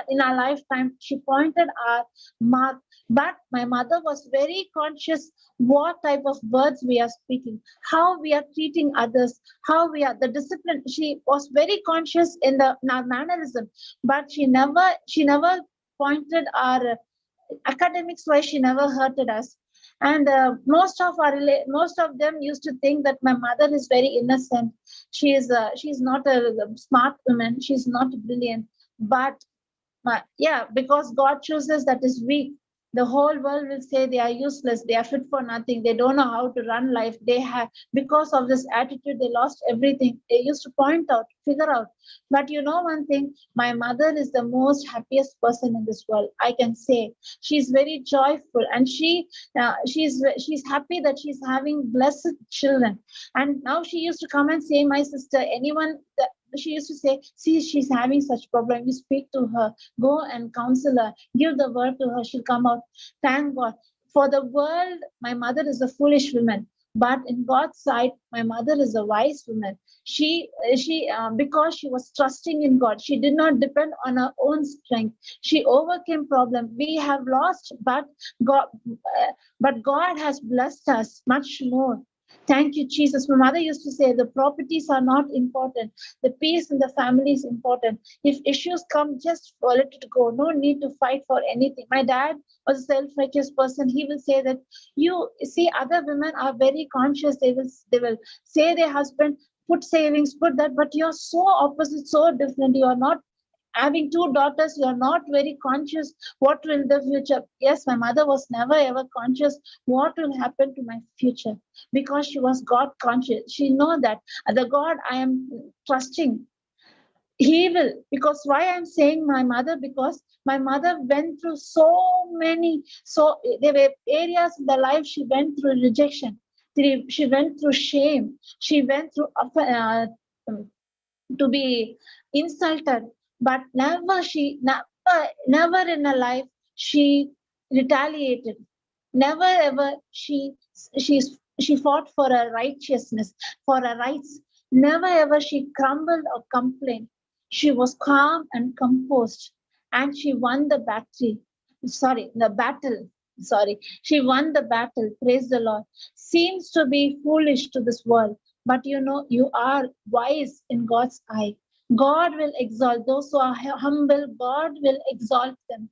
in our lifetime she pointed our mark. But my mother was very conscious what type of words we are speaking, how we are treating others, how we are the discipline. She was very conscious in our mannerism, but she never pointed our academics wise. She never hurted us. And most of them used to think that my mother is very innocent. She's not a smart woman, she's not brilliant. But yeah, because God chooses that is weak. The whole world will say they are useless, they are fit for nothing, they don't know how to run life. They have, because of this attitude, they lost everything. They used to point out, figure out. But you know one thing, my mother is the most happiest person in this world. I can say she's very joyful, and she's happy that she's having blessed children. And now she used to come and say, my sister, anyone that she used to say, see, she's having such problem. You speak to her, go and counsel her, give the word to her, she'll come out. Thank God. For the world, my mother is a foolish woman. But in God's sight, my mother is a wise woman. Because she was trusting in God, she did not depend on her own strength. She overcame problem. We have lost, but God has blessed us much more. Thank you, Jesus. My mother used to say the properties are not important. The peace in the family is important. If issues come, just let it go. No need to fight for anything. My dad was a self-righteous person. He will say that you see, other women are very conscious. They will say their husband, put savings, put that, but you're so opposite, so different. You are not having two daughters, you are not very conscious what will in the future. Yes, my mother was never ever conscious what will happen to my future, because she was God conscious. She know that the God I am trusting, he will. Because why I'm saying my mother, because my mother went through so many, so there were areas in the life she went through rejection, she went through shame, she went through to be insulted, but never in her life she retaliated. Never ever she fought for her righteousness, for her rights. Never ever she crumbled or complained. She was calm and composed, and she won the battle. Sorry, the battle. Sorry, she won the battle. Praise the Lord. Seems to be foolish to this world, but you know, you are wise in God's eye. God will exalt those who are humble. God will exalt them.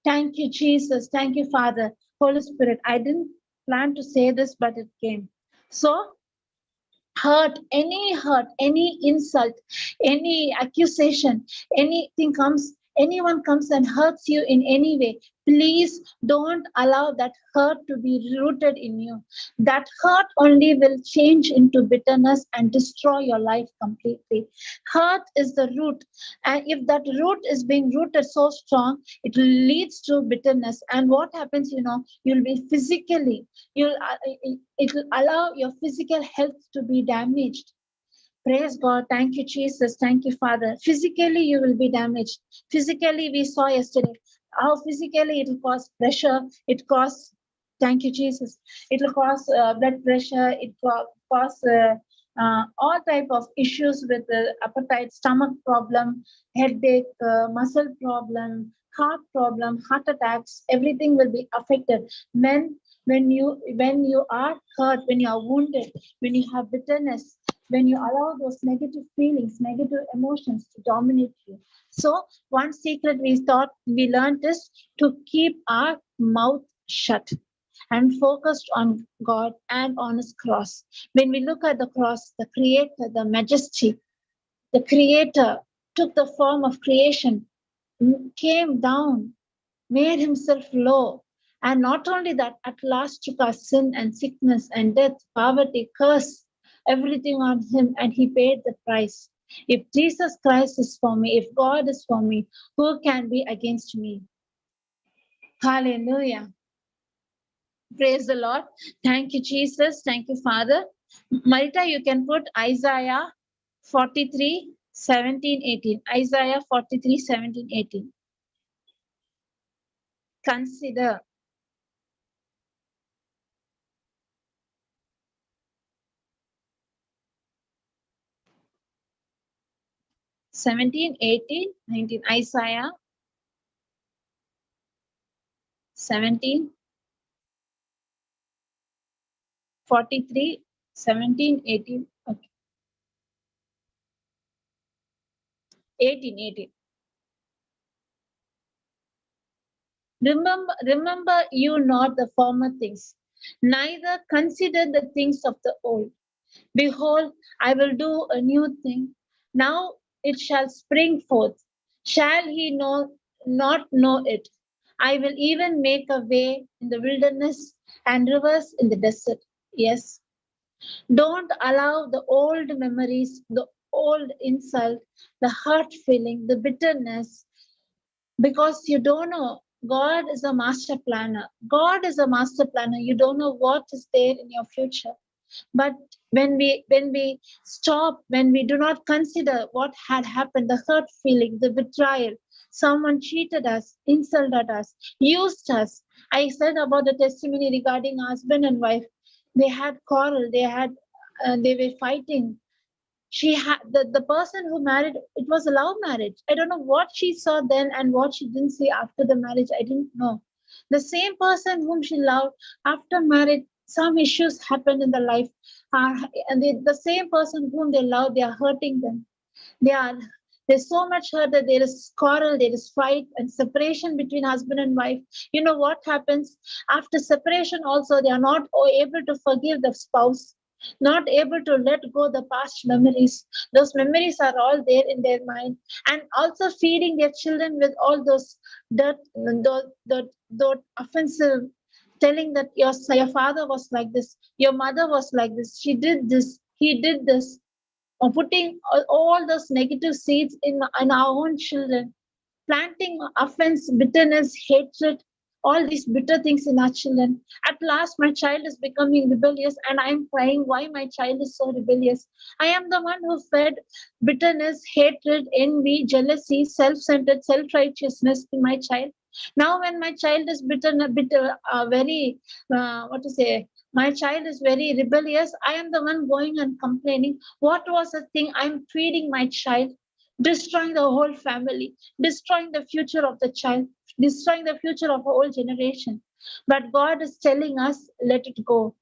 Thank you, Jesus. Thank you, Father. Holy Spirit. I didn't plan to say this, but it came. So, hurt, any insult, any accusation, anyone comes and hurts you in any way, please don't allow that hurt to be rooted in you. That hurt only will change into bitterness and destroy your life completely. Hurt is the root, and if that root is being rooted so strong, it leads to bitterness. And what happens, you'll be physically, it will allow your physical health to be damaged. Praise God. Thank you, Jesus. Thank you, Father. Physically, you will be damaged. Physically, we saw yesterday how physically it will cause pressure. It cause, thank you, Jesus. It will cause blood pressure. It cause all type of issues with appetite, stomach problem, headache, muscle problem, heart attacks. Everything will be affected. When you are hurt, when you are wounded, when you have bitterness, when you allow those negative feelings, negative emotions to dominate you. So one secret we learned is to keep our mouth shut and focused on God and on his cross. When we look at the cross, the creator, the majesty, the creator took the form of creation, came down, made himself low. And not only that, at last took our sin and sickness and death, poverty, curse, everything on him, and he paid the price. If Jesus Christ is for me, if God is for me, who can be against me? Hallelujah. Praise the Lord. Thank you, Jesus. Thank you, Father. Marita, you can put Isaiah 43, 17, 18. Isaiah 43, 17, 18. Consider. 17, 18, 19. Isaiah 17, 43, 17, 18. Okay. 18, 18. Remember you not the former things, neither consider the things of the old. Behold, I will do a new thing. Now it shall spring forth. Shall he not know it? I will even make a way in the wilderness and rivers in the desert. Yes. Don't allow the old memories, the old insult, the hurt feeling, the bitterness, because you don't know. God is a master planner. God is a master planner. You don't know what is there in your future. But when we stop, when we do not consider what had happened, the hurt feeling, the betrayal, someone cheated us, insulted us, used us. I said about the testimony regarding husband and wife. They had quarrel. They were fighting. She had the person who married, it was a love marriage. I don't know what she saw then and what she didn't see after the marriage. I didn't know. The same person whom she loved, after marriage, some issues happened in the life, are and the same person whom they love, they are hurting them. They are there's so much hurt that there is quarrel, there is fight and separation between husband and wife. You know what happens after separation? Also, they are not able to forgive the spouse, not able to let go the past memories. Those memories are all there in their mind, and also feeding their children with all those those offensive, telling that your father was like this, your mother was like this, she did this, he did this, or putting all those negative seeds in our own children, planting offense, bitterness, hatred, all these bitter things in our children. At last, my child is becoming rebellious, and I'm crying, why my child is so rebellious? I am the one who fed bitterness, hatred, envy, jealousy, self-centered, self-righteousness in my child. Now, when my child is what to say, my child is very rebellious, I am the one going and complaining. What was the thing I'm feeding my child? Destroying the whole family, destroying the future of the child, destroying the future of a whole generation. But God is telling us, let it go.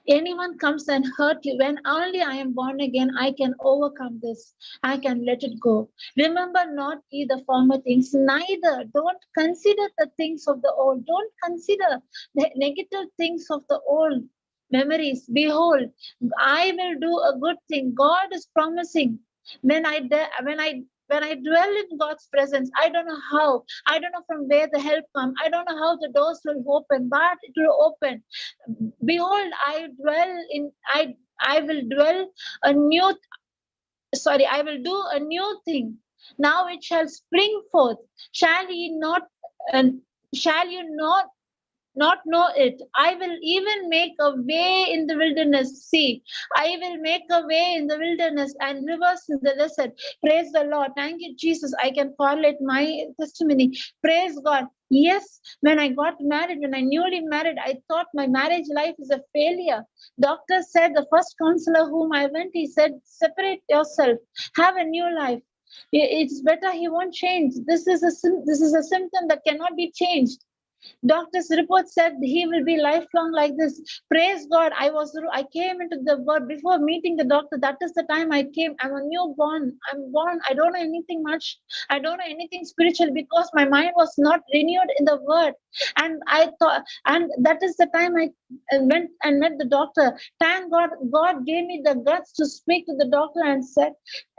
Anyone comes and hurt you, when only I am born again, I can overcome this. I can let it go. Remember not ye the former things, neither don't consider the things of the old. Don't consider the negative things of the old memories. Behold, I will do a good thing. God is promising. When I dwell in God's presence, I don't know how, I don't know from where the help comes, I don't know how the doors will open, but it will open. Behold, I will dwell a new I will do a new thing. Now it shall spring forth. Shall ye not uh, shall you not know it? I will even make a way in the wilderness. See, I will make a way in the wilderness and rivers in the desert. Praise the Lord. Thank you, Jesus. I can correlate my testimony. Praise God. Yes, when I got married, when I newly married, I thought my marriage life is a failure. Doctor said, the first counselor whom I went, he said, separate yourself, have a new life. It's better, he won't change. This is a symptom that cannot be changed. Doctor's report said he will be lifelong like this. Praise God. I came into the word before meeting the doctor. That is the time I came. I'm a newborn. I'm born. I don't know anything much. I don't know anything spiritual because my mind was not renewed in the word. And I thought, and that is the time I went and met the doctor. Thank God, God gave me the guts to speak to the doctor and said,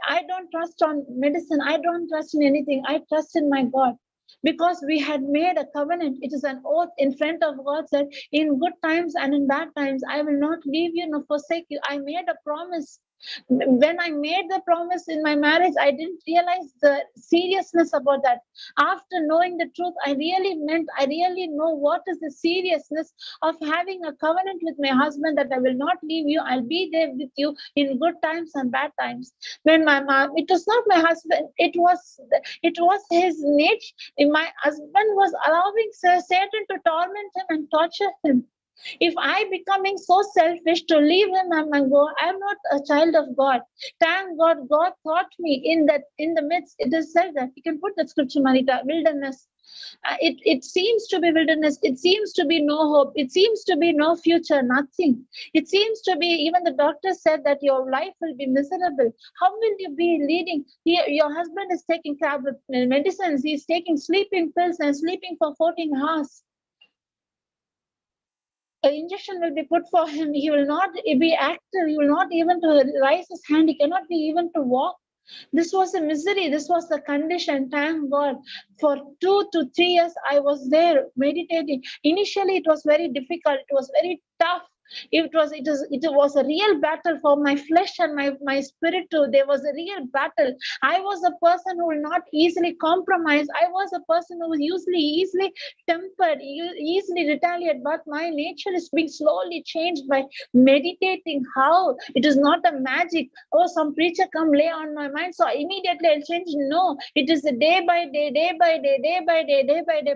I don't trust on medicine. I don't trust in anything. I trust in my God, because we had made a covenant. It is an oath in front of God, that in good times and in bad times, I will not leave you nor forsake you. I made a promise. When I made the promise in my marriage, I didn't realize the seriousness about that. After knowing the truth, I really know what is the seriousness of having a covenant with my husband, that I will not leave you. I'll be there with you in good times and bad times. When my mom, it was not my husband, it was his nature. My husband was allowing Satan to torment him and torture him. If I becoming so selfish to leave him and go, I'm not a child of God. Thank God, God taught me in the midst. It is said that you can put that scripture, Marita, wilderness. It seems to be wilderness. It seems to be no hope. It seems to be no future, nothing. It seems to be, even the doctor said that your life will be miserable. How will you be leading? Your husband is taking medicines. He's taking sleeping pills and sleeping for 14 hours. An injection will be put for him. He will not be active. He will not even to raise his hand. He cannot be even to walk. This was a misery. This was the condition. Thank God. For 2 to 3 years, I was there meditating. Initially, it was very difficult. It was very tough. It was a real battle for my flesh and my spirit too. There was a real battle. I was a person who will not easily compromise. I was a person who was easily tempered, easily retaliate. But my nature is being slowly changed by meditating. How? It is not a magic. Oh, some preacher come lay on my mind, so immediately I'll change. No, it is a day by day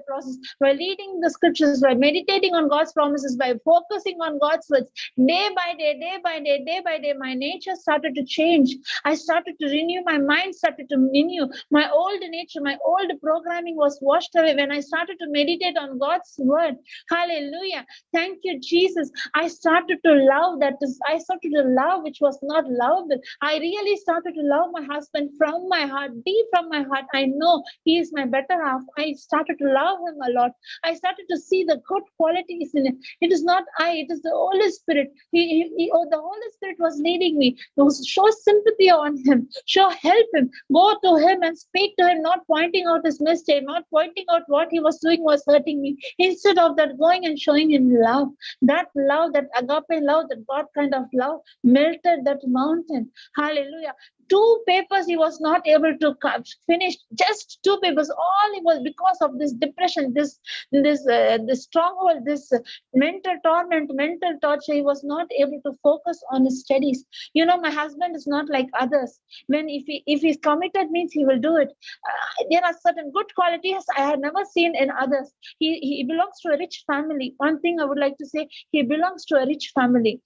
process. By reading the scriptures, by meditating on God's promises, by focusing on God's words, day by day, my nature started to change. I started to renew. My mind started to renew. My old nature, my old programming was washed away when I started to meditate on God's word. Hallelujah. Thank you, Jesus. I started to love that. I started to love which was not lovable. I really started to love my husband from my heart, deep from my heart. I know he is my better half. I started to love him a lot. I started to see the good qualities in it. It is not I, it is the Holy Spirit. The Holy Spirit was leading me. Show sympathy on him. Show help him. Go to him and speak to him, not pointing out his mistake, not pointing out what he was doing was hurting me. Instead of that, going and showing him love. That love, that agape love, that God kind of love melted that mountain. Hallelujah. 2 papers he was not able to finish. Just 2 papers. All it was because of this depression, this stronghold, this mental torment, mental torture. He was not able to focus on his studies. My husband is not like others. When if he's committed, means he will do it. There are certain good qualities I had never seen in others. He belongs to a rich family. One thing I would like to say, he belongs to a rich family.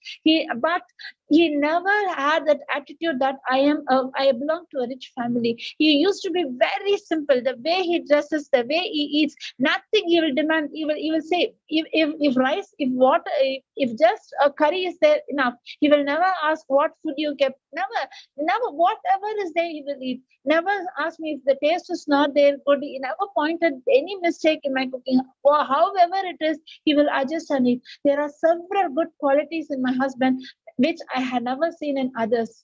But he never had that attitude that I belong to a rich family. He used to be very simple. The way he dresses, the way he eats, nothing he will demand. He will say, if rice, if water, if just a curry is there enough, he will never ask what food you kept. Never, whatever is there, he will eat. Never ask me if the taste is not there good. He never pointed any mistake in my cooking. Or however it is, he will adjust on it. There are several good qualities in my husband which I had never seen in others.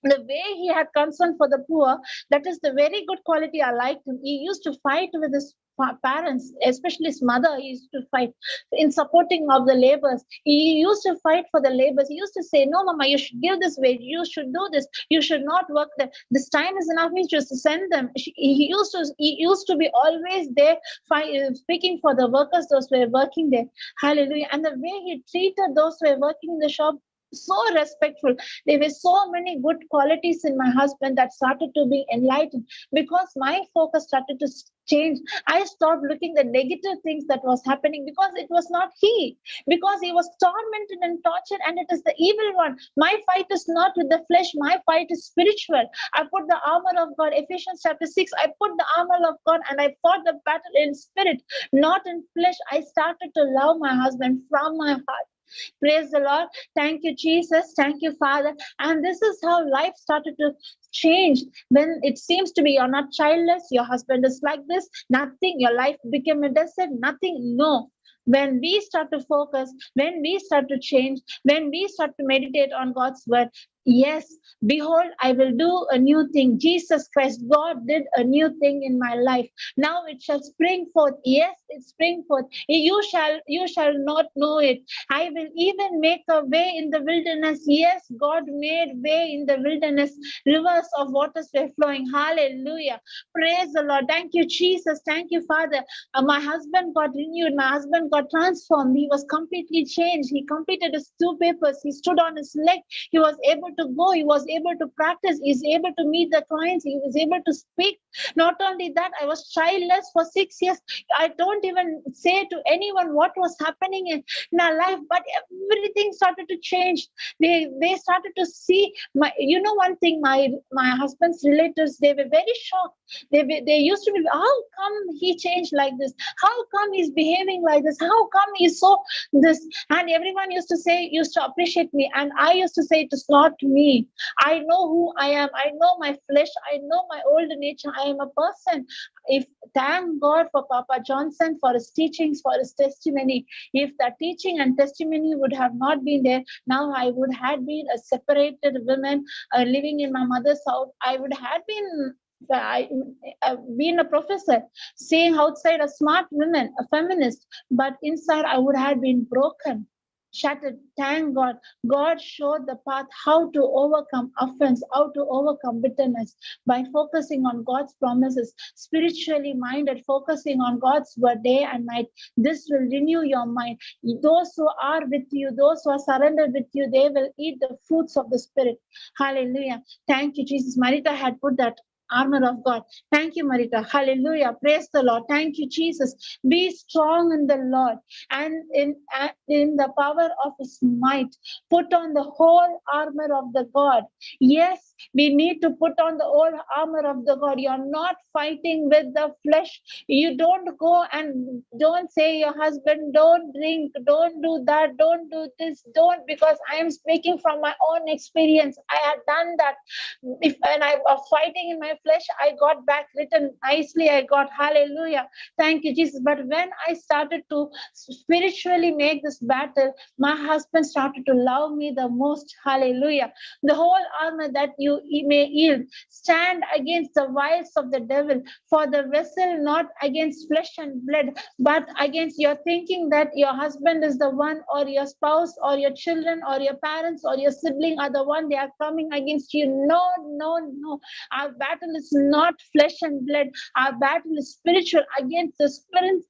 The way he had concern for the poor, that is the very good quality I liked him. He used to fight with his parents, especially his mother. He used to fight in supporting of the laborers. He used to fight for the laborers. He used to say, no, mama, you should give this wage. You should do this. You should not work there. This time is enough. He just send them. He used to be always there speaking for the workers, those who were working there. Hallelujah. And the way he treated those who were working in the shop, so respectful. There were so many good qualities in my husband that started to be enlightened because my focus started to change. I stopped looking at the negative things that was happening because it was not he, because he was tormented and tortured, and it is the evil one. My fight is not with the flesh. My fight is spiritual. I put the armor of God. Ephesians chapter 6. I put the armor of God and I fought the battle in spirit, not in flesh. I started to love my husband from my heart. Praise the Lord. Thank you, Jesus. Thank you, Father. And this is how life started to change. When it seems to be you're not childless, your husband is like this, nothing, your life became a desert, nothing. No. When we start to focus, when we start to change, when we start to meditate on God's word, yes, behold, I will do a new thing. Jesus Christ, God did a new thing in my life. Now it shall spring forth. Yes, it spring forth. You shall not know it. I will even make a way in the wilderness. Yes, God made way in the wilderness. Rivers of waters were flowing. Hallelujah. Praise the Lord. Thank you, Jesus. Thank you, Father. My husband got renewed. My husband got transformed. He was completely changed. He completed his 2 papers. He stood on his leg. He was able to go. He was able to practice. He was able to meet the clients. He was able to speak. Not only that, I was childless for 6 years. I don't even say to anyone what was happening in our life, but everything started to change. They started to see my, you know, one thing, my husband's relatives, they were very shocked. They used to be, how come he changed like this? How come he's behaving like this? How come he's so this? And everyone used to appreciate me, and I used to say, it is not me. I know who I am. I know my flesh. I know my old nature. I am a person. If thank God for Papa Johnson, for his teachings, for his testimony. If that teaching and testimony would have not been there, now I would have been a separated woman living in my mother's house. I would have been being a professor, saying outside a smart woman, a feminist, but inside I would have been broken, shattered. Thank God. God showed the path how to overcome offense, how to overcome bitterness by focusing on God's promises, spiritually minded, focusing on God's word day and night. This will renew your mind. Those who are with you, those who are surrendered with you, they will eat the fruits of the Spirit. Hallelujah. Thank you, Jesus. Marita had put that armor of God. Thank you, Marita. Hallelujah. Praise the Lord. Thank you, Jesus. Be strong in the Lord and in the power of his might. Put on the whole armor of the God. Yes, we need to put on the whole armor of the God. You're not fighting with the flesh. You don't go and don't say your husband, don't drink, don't do that, don't do this, don't, because I am speaking from my own experience. I had done that. If when I was fighting in my flesh, I got back written nicely. I got, hallelujah. Thank you, Jesus. But when I started to spiritually make this battle, my husband started to love me the most. Hallelujah. The whole armor that you may yield. Stand against the wiles of the devil, for the vessel not against flesh and blood, but against your thinking that your husband is the one, or your spouse, or your children, or your parents, or your sibling are the one they are coming against you. No, no, no. Our battle is not flesh and blood. Our battle is spiritual, against the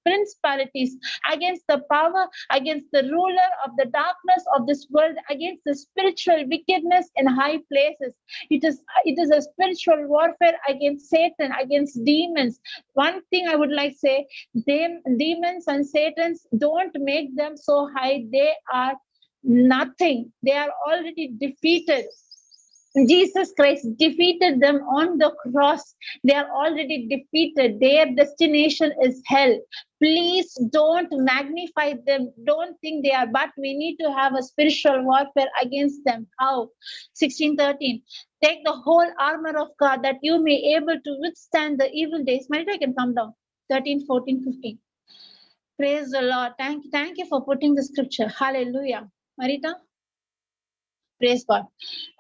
principalities, against the power, against the ruler of the darkness of this world, against the spiritual wickedness in high places. It is a spiritual warfare against Satan, against demons. One thing I would like to say, demons and Satans, don't make them so high. They are nothing. They are already defeated. Jesus Christ defeated them on the cross. They are already defeated. Their destination is hell. Please don't magnify them. Don't think they are, but we need to have a spiritual warfare against them. How? 16:13. Take the whole armor of God that you may be able to withstand the evil days. Marita, I can come down. 13, 14, 15. Praise the Lord. Thank you for putting the scripture. Hallelujah. Marita? Praise God.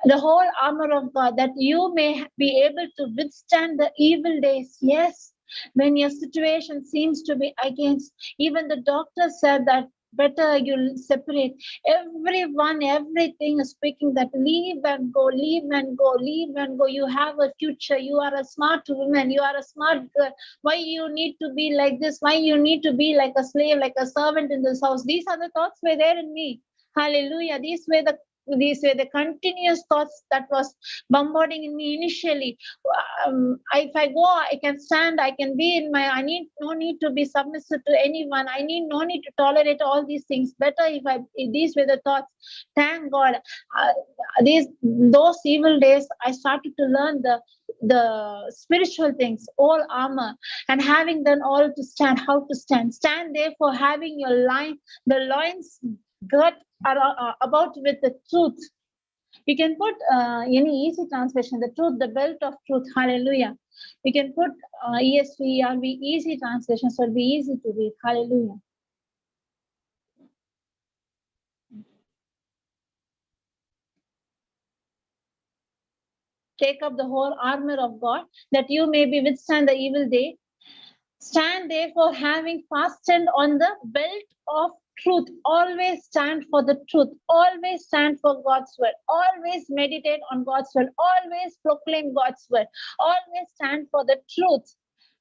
The whole armor of God that you may be able to withstand the evil days. Yes, when your situation seems to be against, even the doctor said that better you separate. Everyone, everything is speaking that leave and go, leave and go, leave and go. You have a future. You are a smart woman. You are a smart girl. Why you need to be like this? Why you need to be like a slave, like a servant in this house? These are the thoughts were there in me. Hallelujah. These were the continuous thoughts that was bombarding in me initially. If I go, I can stand, I can be in my, I need no need to be submissive to anyone. I need no need to tolerate all these things. Better if these were the thoughts. Thank God. Those evil days, I started to learn the spiritual things, all armor, and having done all to stand, how to stand. Stand therefore having the loins girt about with the truth. You can put any easy translation, the truth, the belt of truth. Hallelujah. You can put ESV, RV, easy translation, so it'll be easy to read. Hallelujah. Take up the whole armor of God, that you may be withstand the evil day. Stand therefore having fastened on the belt of truth. Always stand for the truth. Always stand for God's word. Always meditate on God's word. Always proclaim God's word. Always stand for the truth.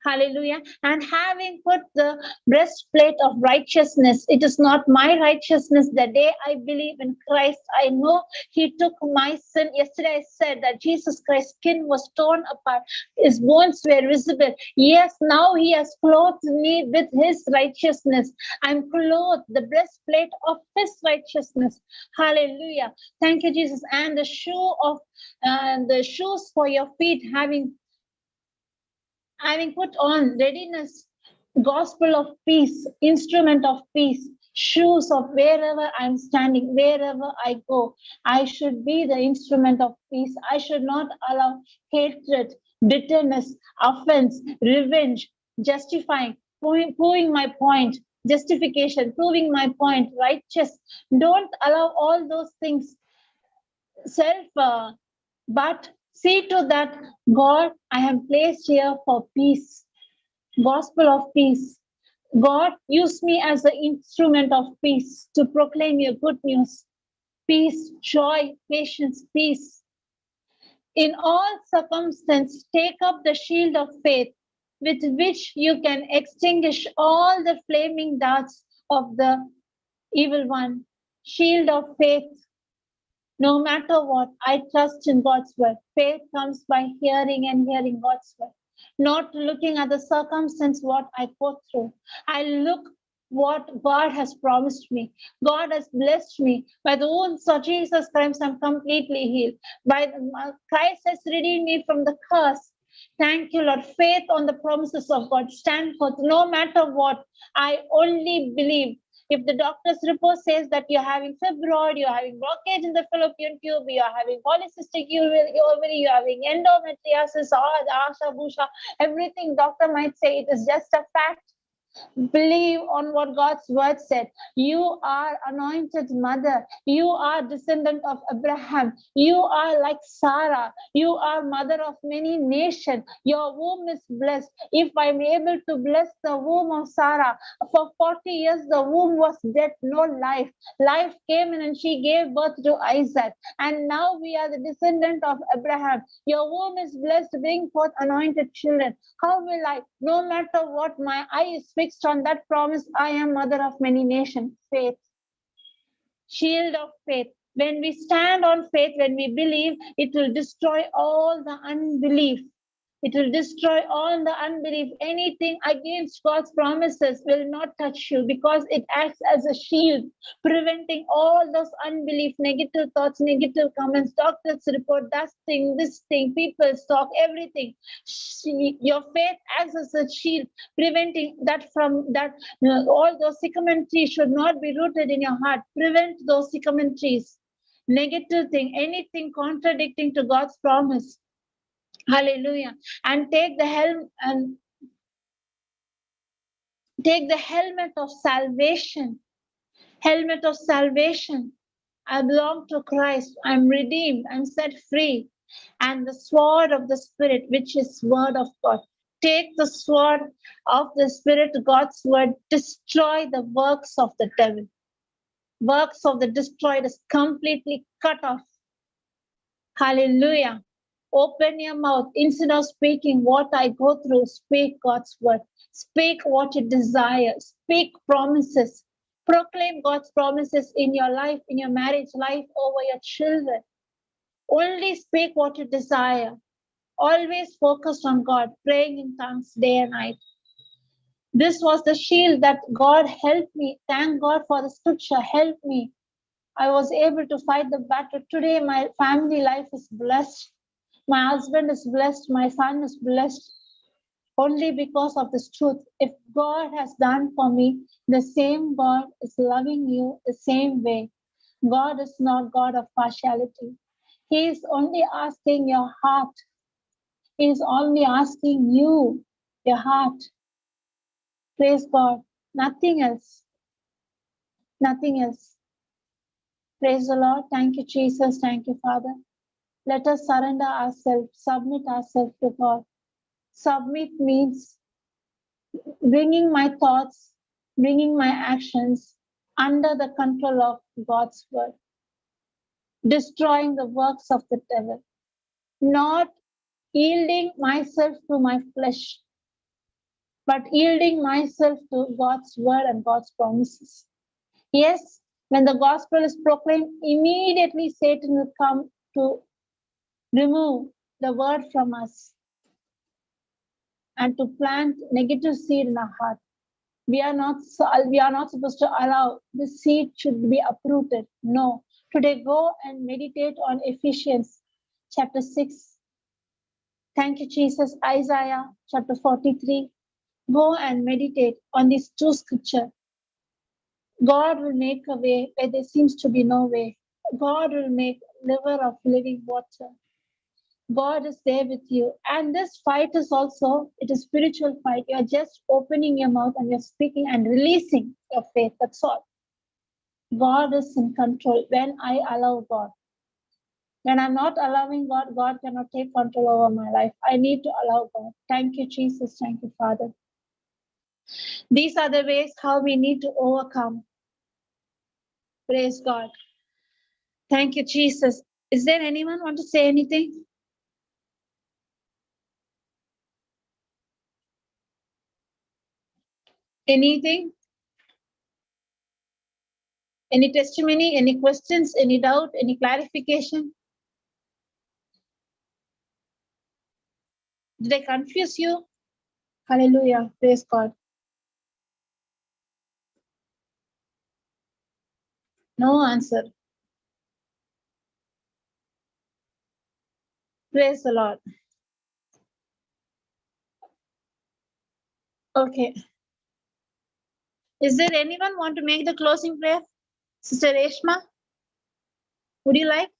Hallelujah. And having put the breastplate of righteousness, it is not my righteousness. The day I believe in Christ, I know He took my sin. Yesterday I said that Jesus Christ's skin was torn apart, His bones were visible. Yes, now He has clothed me with His righteousness. I'm clothed, the breastplate of His righteousness. Hallelujah. Thank you, Jesus. And the shoes for your feet, having put on readiness, gospel of peace, instrument of peace, shoes of wherever I'm standing, wherever I go, I should be the instrument of peace. I should not allow hatred, bitterness, offense, revenge, justifying, proving my point, justification, proving my point, righteous. Don't allow all those things, but see to that, God, I am placed here for peace, gospel of peace. God, use me as the instrument of peace to proclaim your good news. Peace, joy, patience, peace. In all circumstances, take up the shield of faith with which you can extinguish all the flaming darts of the evil one. Shield of faith. No matter what, I trust in God's word. Faith comes by hearing and hearing God's word. Not looking at the circumstance, what I go through. I look what God has promised me. God has blessed me. By the wounds of Jesus Christ, I'm completely healed. Christ has redeemed me from the curse. Thank you, Lord. Faith on the promises of God. Stand forth. No matter what, I only believe. If the doctor's report says that you're having fibroid, you're having blockage in the fallopian tube, you're having polycystic ovary, you're having endometriosis, or the asha busha, everything doctor might say it is just a fact. Believe on what God's word said. You are anointed mother. You are descendant of Abraham. You are like Sarah. You are mother of many nations. Your womb is blessed. If I'm able to bless the womb of Sarah, for 40 years the womb was dead, no life. Life came in and she gave birth to Isaac. And now we are the descendant of Abraham. Your womb is blessed, bring forth anointed children. How will I, no matter what, my eye is fixed on that promise, I am mother of many nations. Faith, shield of faith. When we stand on faith, when we believe, it will destroy all the unbelief. It will destroy all the unbelief. Anything against God's promises will not touch you because it acts as a shield, preventing all those unbelief, negative thoughts, negative comments, doctors report, that thing, this thing, people's talk, everything. Your faith acts as a shield, preventing that from that. All those sycamore trees should not be rooted in your heart. Prevent those sycamore trees. Negative thing, anything contradicting to God's promise. Hallelujah. And take the helmet of salvation. Helmet of salvation. I belong to Christ. I'm redeemed. I'm set free. And the sword of the Spirit, which is word of God. Take the sword of the Spirit, God's word. Destroy the works of the devil. Works of the destroyed is completely cut off. Hallelujah. Open your mouth. Instead of speaking what I go through, speak God's word. Speak what you desire. Speak promises. Proclaim God's promises in your life, in your marriage life, over your children. Only speak what you desire. Always focused on God, praying in tongues day and night. This was the shield that God helped me. Thank God for the scripture. Help me. I was able to fight the battle. Today, my family life is blessed. My husband is blessed. My son is blessed. Only because of this truth. If God has done for me, the same God is loving you the same way. God is not God of partiality. He is only asking your heart. He is only asking you, your heart. Praise God. Nothing else. Nothing else. Praise the Lord. Thank you, Jesus. Thank you, Father. Let us surrender ourselves, submit ourselves to God. Submit means bringing my thoughts, bringing my actions under the control of God's word. Destroying the works of the devil. Not yielding myself to my flesh. but yielding myself to God's word and God's promises. Yes, when the gospel is proclaimed, immediately Satan will come to remove the word from us and to plant negative seed in our heart. We are not supposed to allow the seed should be uprooted. No. Today go and meditate on Ephesians chapter 6. Thank you, Jesus. Isaiah chapter 43. Go and meditate on these two scriptures. God will make a way where there seems to be no way. God will make river of living water. God is there with you. And this fight is also, it is spiritual fight. You are just opening your mouth and you're speaking and releasing your faith. That's all. God is in control when I allow God. When I'm not allowing God, God cannot take control over my life. I need to allow God. Thank you, Jesus. Thank you, Father. These are the ways how we need to overcome. Praise God. Thank you, Jesus. Is there anyone want to say anything? Anything? Any testimony? Any questions? Any doubt? Any clarification? Did I confuse you? Hallelujah. Praise God. No answer. Praise the Lord. Okay. Is there anyone want to make the closing prayer? Sister Reshma, would you like?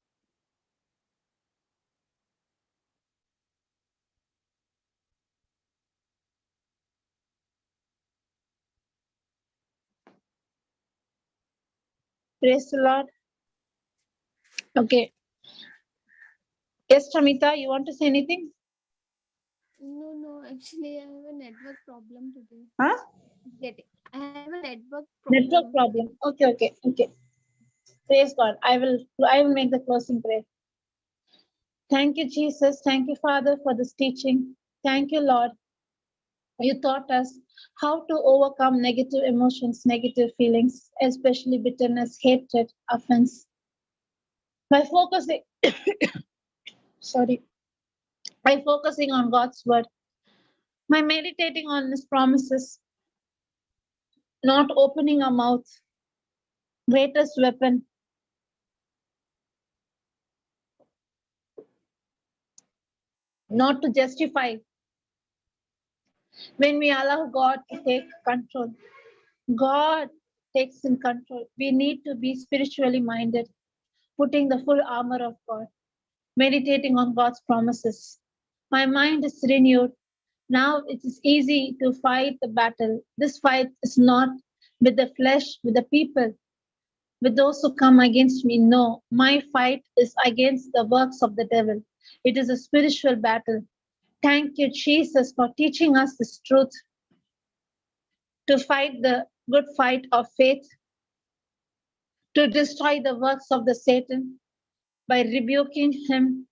Praise the Lord. Okay. Yes, Shamita, you want to say anything? No, actually, I have a network problem today. Huh? I have a network Network problem. problem. Okay. Praise God. I will make the closing prayer. Thank you, Jesus. Thank you, Father, for this teaching. Thank you, Lord. You taught us how to overcome negative emotions, negative feelings, especially bitterness, hatred, offense. By focusing, by focusing on God's word, by meditating on His promises, not opening our mouth, greatest weapon, not to justify. When we allow God to take control, God takes in control. We need to be spiritually minded, putting the full armor of God, meditating on God's promises. My mind is renewed. Now it is easy to fight the battle. This fight is not with the flesh, with the people, with those who come against me. No, my fight is against the works of the devil. It is a spiritual battle. Thank you, Jesus, for teaching us this truth to fight the good fight of faith, to destroy the works of the Satan by rebuking him.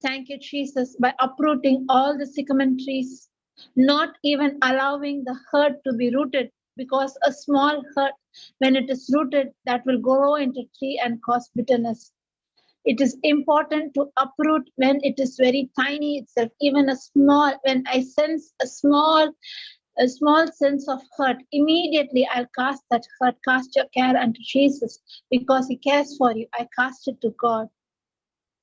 Thank you, Jesus, by uprooting all the sycamore trees, not even allowing the hurt to be rooted, because a small hurt, when it is rooted, that will grow into tree and cause bitterness. It is important to uproot when it is very tiny itself, even a small, when I sense a small sense of hurt, immediately I'll cast that hurt, cast your care unto Jesus, because He cares for you. I cast it to God.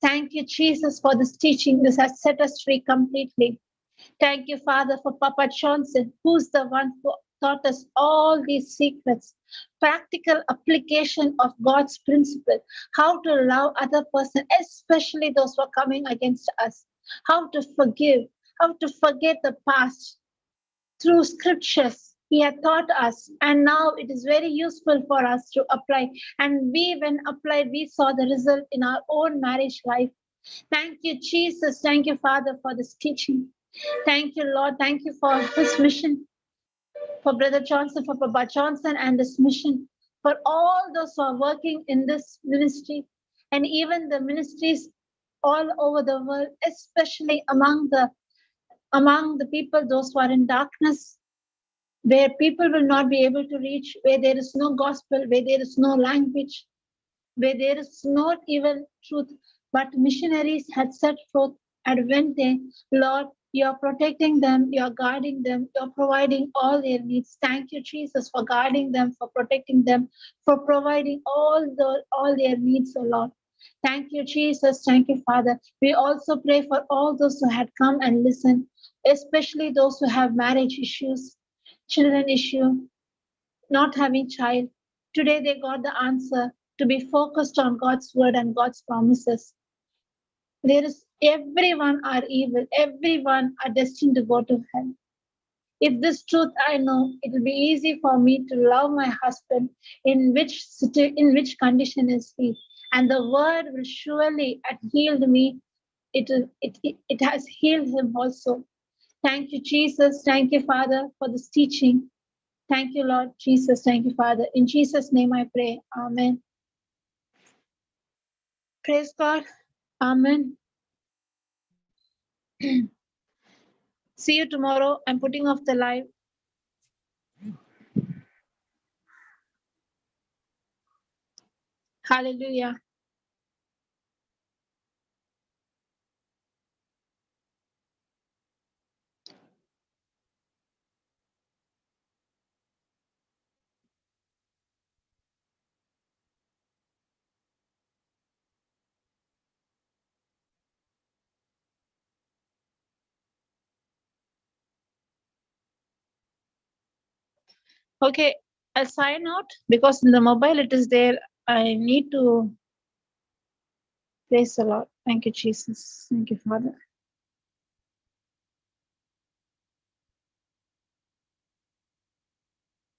Thank you, Jesus, for this teaching. This has set us free completely. Thank you, Father, for Papa Johnson, who's the one who taught us all these secrets, practical application of God's principle, how to love other person, especially those who are coming against us, how to forgive, how to forget the past through scriptures. He had taught us, and now it is very useful for us to apply. And we, when applied, we saw the result in our own marriage life. Thank you, Jesus. Thank you, Father, for this teaching. Thank you, Lord. Thank you for this mission, for Brother Johnson, for Papa Johnson, and this mission, for all those who are working in this ministry, and even the ministries all over the world, especially among the among the people, those who are in darkness, where people will not be able to reach, where there is no gospel, where there is no language, where there is not even truth, but missionaries had set forth and went there. Lord, you are protecting them, you are guarding them, you are providing all their needs. Thank you, Jesus, for guarding them, for protecting them, for providing all their needs, O Lord. Thank you, Jesus. Thank you, Father. We also pray for all those who had come and listened, especially those who have marriage issues, children issue, not having child. Today they got the answer to be focused on God's word and God's promises. There is everyone are evil, everyone are destined to go to hell. If this truth I know, it will be easy for me to love my husband in which condition is he, and the word will surely have healed me. It has healed him also. Thank you, Jesus. Thank you, Father, for this teaching. Thank you, Lord Jesus. Thank you, Father. In Jesus' name I pray. Amen. Praise God. Amen. See you tomorrow. I'm putting off the live. Hallelujah. Okay, I'll sign out because in the mobile it is there. I need to praise the Lord. Thank you, Jesus. Thank you, Father.